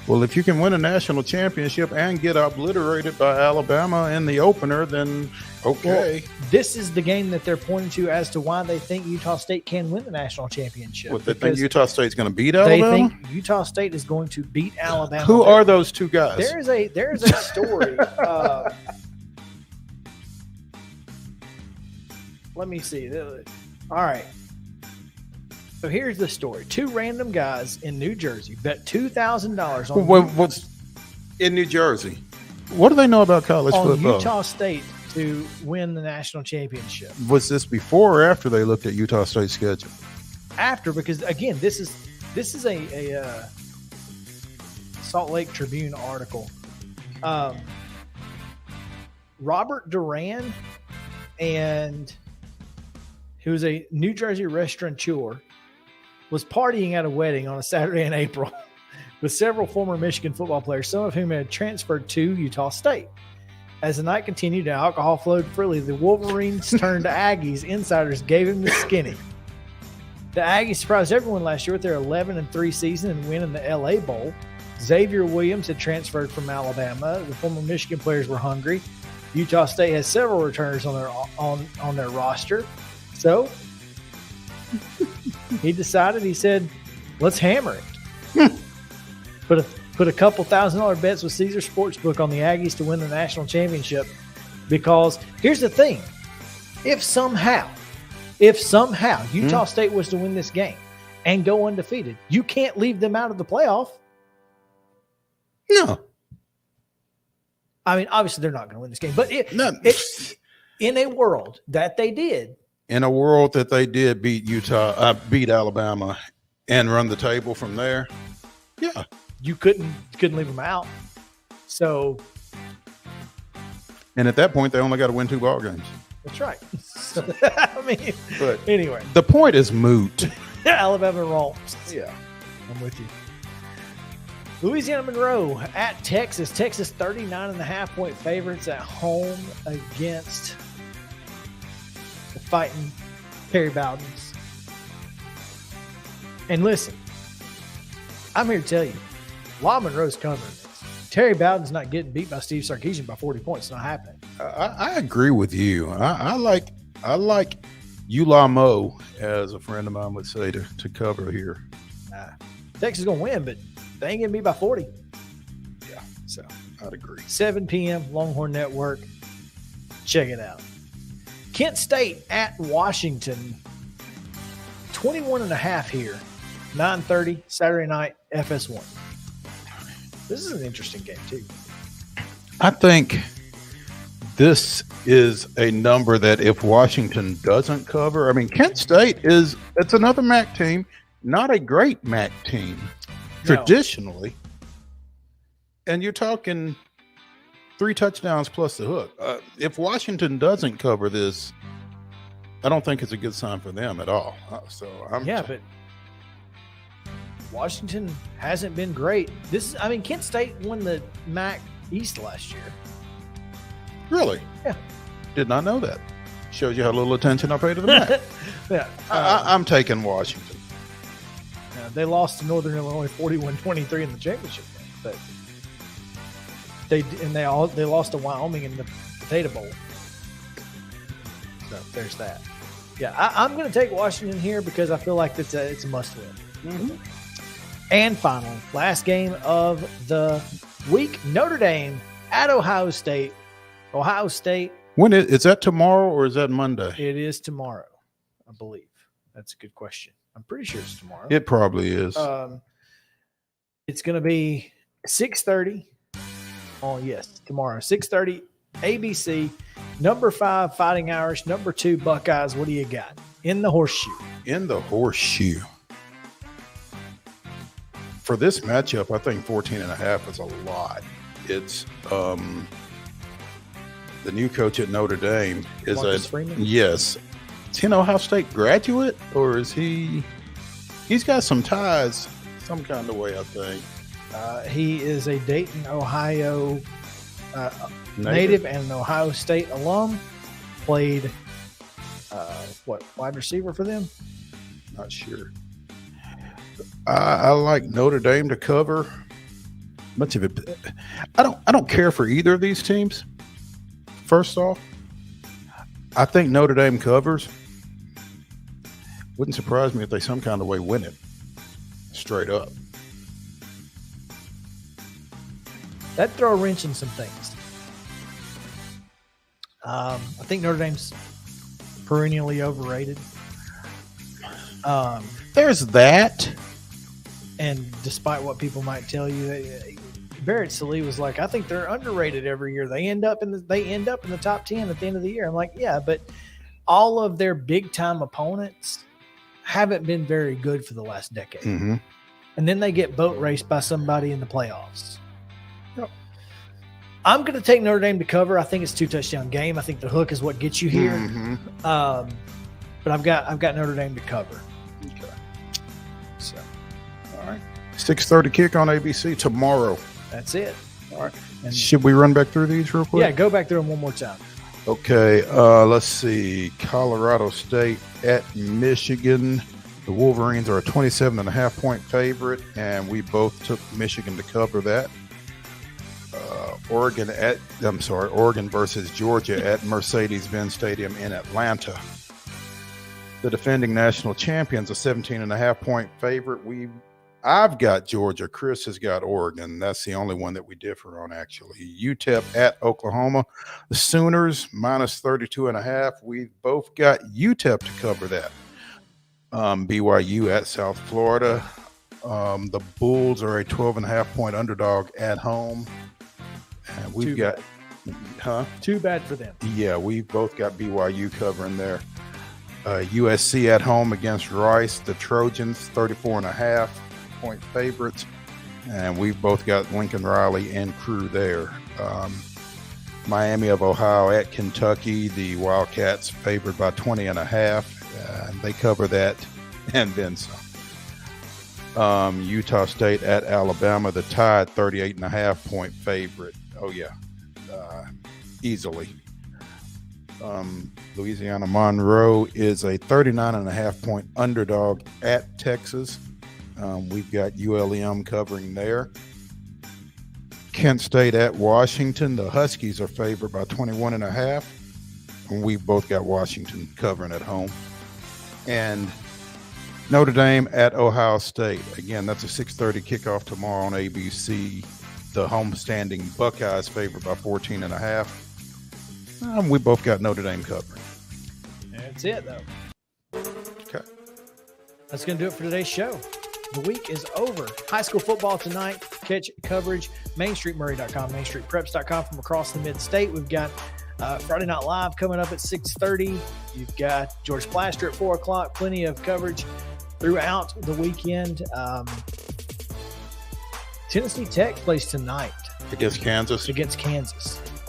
Well, if you can win a national championship and get obliterated by Alabama in the opener, then okay. Well, this is the game that they're pointing to as to why they think Utah State can win the national championship. What, they think Utah State's going to beat Alabama? They think Utah State is going to beat Alabama. Who are those two guys? There is a story. Let me see. All right. So here's the story. Two random guys in New Jersey bet $2,000 on what's in New Jersey. What do they know about college football? Utah State to win the national championship. Was this before or after they looked at Utah State's schedule? After, because again, this is a Salt Lake Tribune article. Robert Duran, and who was a New Jersey restaurateur, was partying at a wedding on a Saturday in April with several former Michigan football players, some of whom had transferred to Utah State. As the night continued and alcohol flowed freely, the Wolverines turned to Aggies. Insiders gave him the skinny. The Aggies surprised everyone last year with their 11-3 season and win in the LA Bowl. Xavier Williams had transferred from Alabama. The former Michigan players were hungry. Utah State has several returners on their roster. So he said, let's hammer it. Put a couple $1,000 bets with Caesar Sportsbook on the Aggies to win the national championship, because here's the thing. If somehow Utah State was to win this game and go undefeated, you can't leave them out of the playoff. No. I mean, obviously they're not going to win this game, but in a world that they did. In a world that they did beat Alabama and run the table from there. Yeah. You couldn't leave them out. So. And at that point, they only got to win 2 ball games. That's right. I mean, but anyway. The point is moot. Alabama rolls. Yeah. I'm with you. Louisiana Monroe at Texas. Texas 39.5 point favorites at home against the Fighting Perry Bowdens. And listen, I'm here to tell you, La Monroe's covering this. Terry Bowden's not getting beat by Steve Sarkisian by 40 points. It's not happening. I agree with you. I like Ulamo, as a friend of mine would say, to cover here. Texas is going to win, but they ain't getting beat by 40. Yeah, so I'd agree. 7 p.m. Longhorn Network. Check it out. Kent State at Washington. 21.5 here. 9:30 Saturday night, FS1. This is an interesting game, too. I think this is a number that if Washington doesn't cover, I mean, Kent State it's another MAC team, not a great MAC team traditionally. And you're talking 3 touchdowns plus the hook. If Washington doesn't cover this, I don't think it's a good sign for them at all. But Washington hasn't been great. Kent State won the MAC East last year. Really? Yeah. Did not know that. Shows you how little attention I pay to the MAC. Yeah. I'm taking Washington. They lost to Northern Illinois 41-23 in the championship game, but they lost to Wyoming in the Potato Bowl. So there's that. Yeah, I'm going to take Washington here because I feel like it's a must-win. Mm-hmm. And finally, last game of the week, Notre Dame at Ohio State. Ohio State. When is that tomorrow or is that Monday? It is tomorrow, I believe. That's a good question. I'm pretty sure it's tomorrow. It probably is. It's going to be 6:30. Oh, yes, tomorrow. 6:30, ABC. Number 5, Fighting Irish. Number 2, Buckeyes. What do you got? In the horseshoe. In the horseshoe. For this matchup, I think 14.5 is a lot. It's the new coach at Notre Dame is Marcus Freeman? Yes. Is he an Ohio State graduate, or is he's got some ties some kind of way, I think. He is a Dayton, Ohio native and an Ohio State alum. Played wide receiver for them? Not sure. I like Notre Dame to cover. Much of it. I don't care for either of these teams. First off, I think Notre Dame covers. Wouldn't surprise me if they some kind of way win it. Straight up. That'd throw a wrench in some things. I think Notre Dame's perennially overrated. There's that. And despite what people might tell you, Barrett Sallee was like, I think they're underrated every year. They end up in the top 10 at the end of the year. I'm like, yeah, but all of their big time opponents haven't been very good for the last decade. Mm-hmm. And then they get boat raced by somebody in the playoffs. Yep. I'm going to take Notre Dame to cover. I think it's a 2-touchdown game. I think the hook is what gets you here. Mm-hmm. But I've got Notre Dame to cover. Okay. So, all right. 6:30 kick on ABC tomorrow. That's it. All right. And should we run back through these real quick? Yeah, go back through them one more time. Okay. Let's see. Colorado State at Michigan. The Wolverines are a 27.5-point favorite, and we both took Michigan to cover that. Oregon versus Georgia at Mercedes-Benz Stadium in Atlanta. The defending national champions, a 17.5-point favorite. I've got Georgia. Chris has got Oregon. That's the only one that we differ on, actually. UTEP at Oklahoma. The Sooners, minus 32.5. We both got UTEP to cover that. BYU at South Florida. The Bulls are a 12.5-point underdog at home. And we've got too bad for them. Yeah, we both got BYU covering there. USC at home against Rice. The Trojans, 34.5-point favorites. And we've both got Lincoln Riley and crew there. Miami of Ohio at Kentucky. The Wildcats favored by 20.5. They cover that and then some. Utah State at Alabama. The Tide, 38.5-point favorite. Oh, yeah. Easily. Louisiana Monroe is a 39.5-point underdog at Texas. We've got ULM covering there. Kent State at Washington. The Huskies are favored by 21.5. And we both got Washington covering at home. And Notre Dame at Ohio State. Again, that's a 6:30 kickoff tomorrow on ABC. The homestanding Buckeyes favored by 14.5. We both got Notre Dame covering. That's it, though. Okay. That's going to do it for today's show. The week is over. High school football tonight. Catch coverage. MainStreetMurray.com, MainStreetPreps.com from across the mid-state. We've got Friday Night Live coming up at 6:30. You've got George Plaster at 4 o'clock. Plenty of coverage throughout the weekend. Tennessee Tech plays tonight Against Kansas.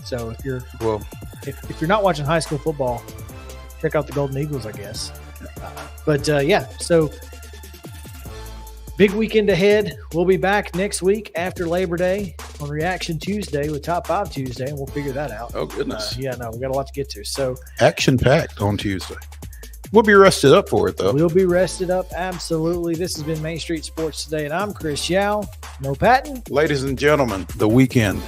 So if you're if you're not watching high school football, check out the Golden Eagles, I guess. So big weekend ahead. We'll be back next week after Labor Day on Reaction Tuesday with Top 5 Tuesday, and we'll figure that out. Oh, goodness. We got a lot to get to. So Action-packed on Tuesday. We'll be rested up for it, though. We'll be rested up, absolutely. This has been Main Street Sports Today, and I'm Chris Yao. No Patton. Ladies and gentlemen, the weekend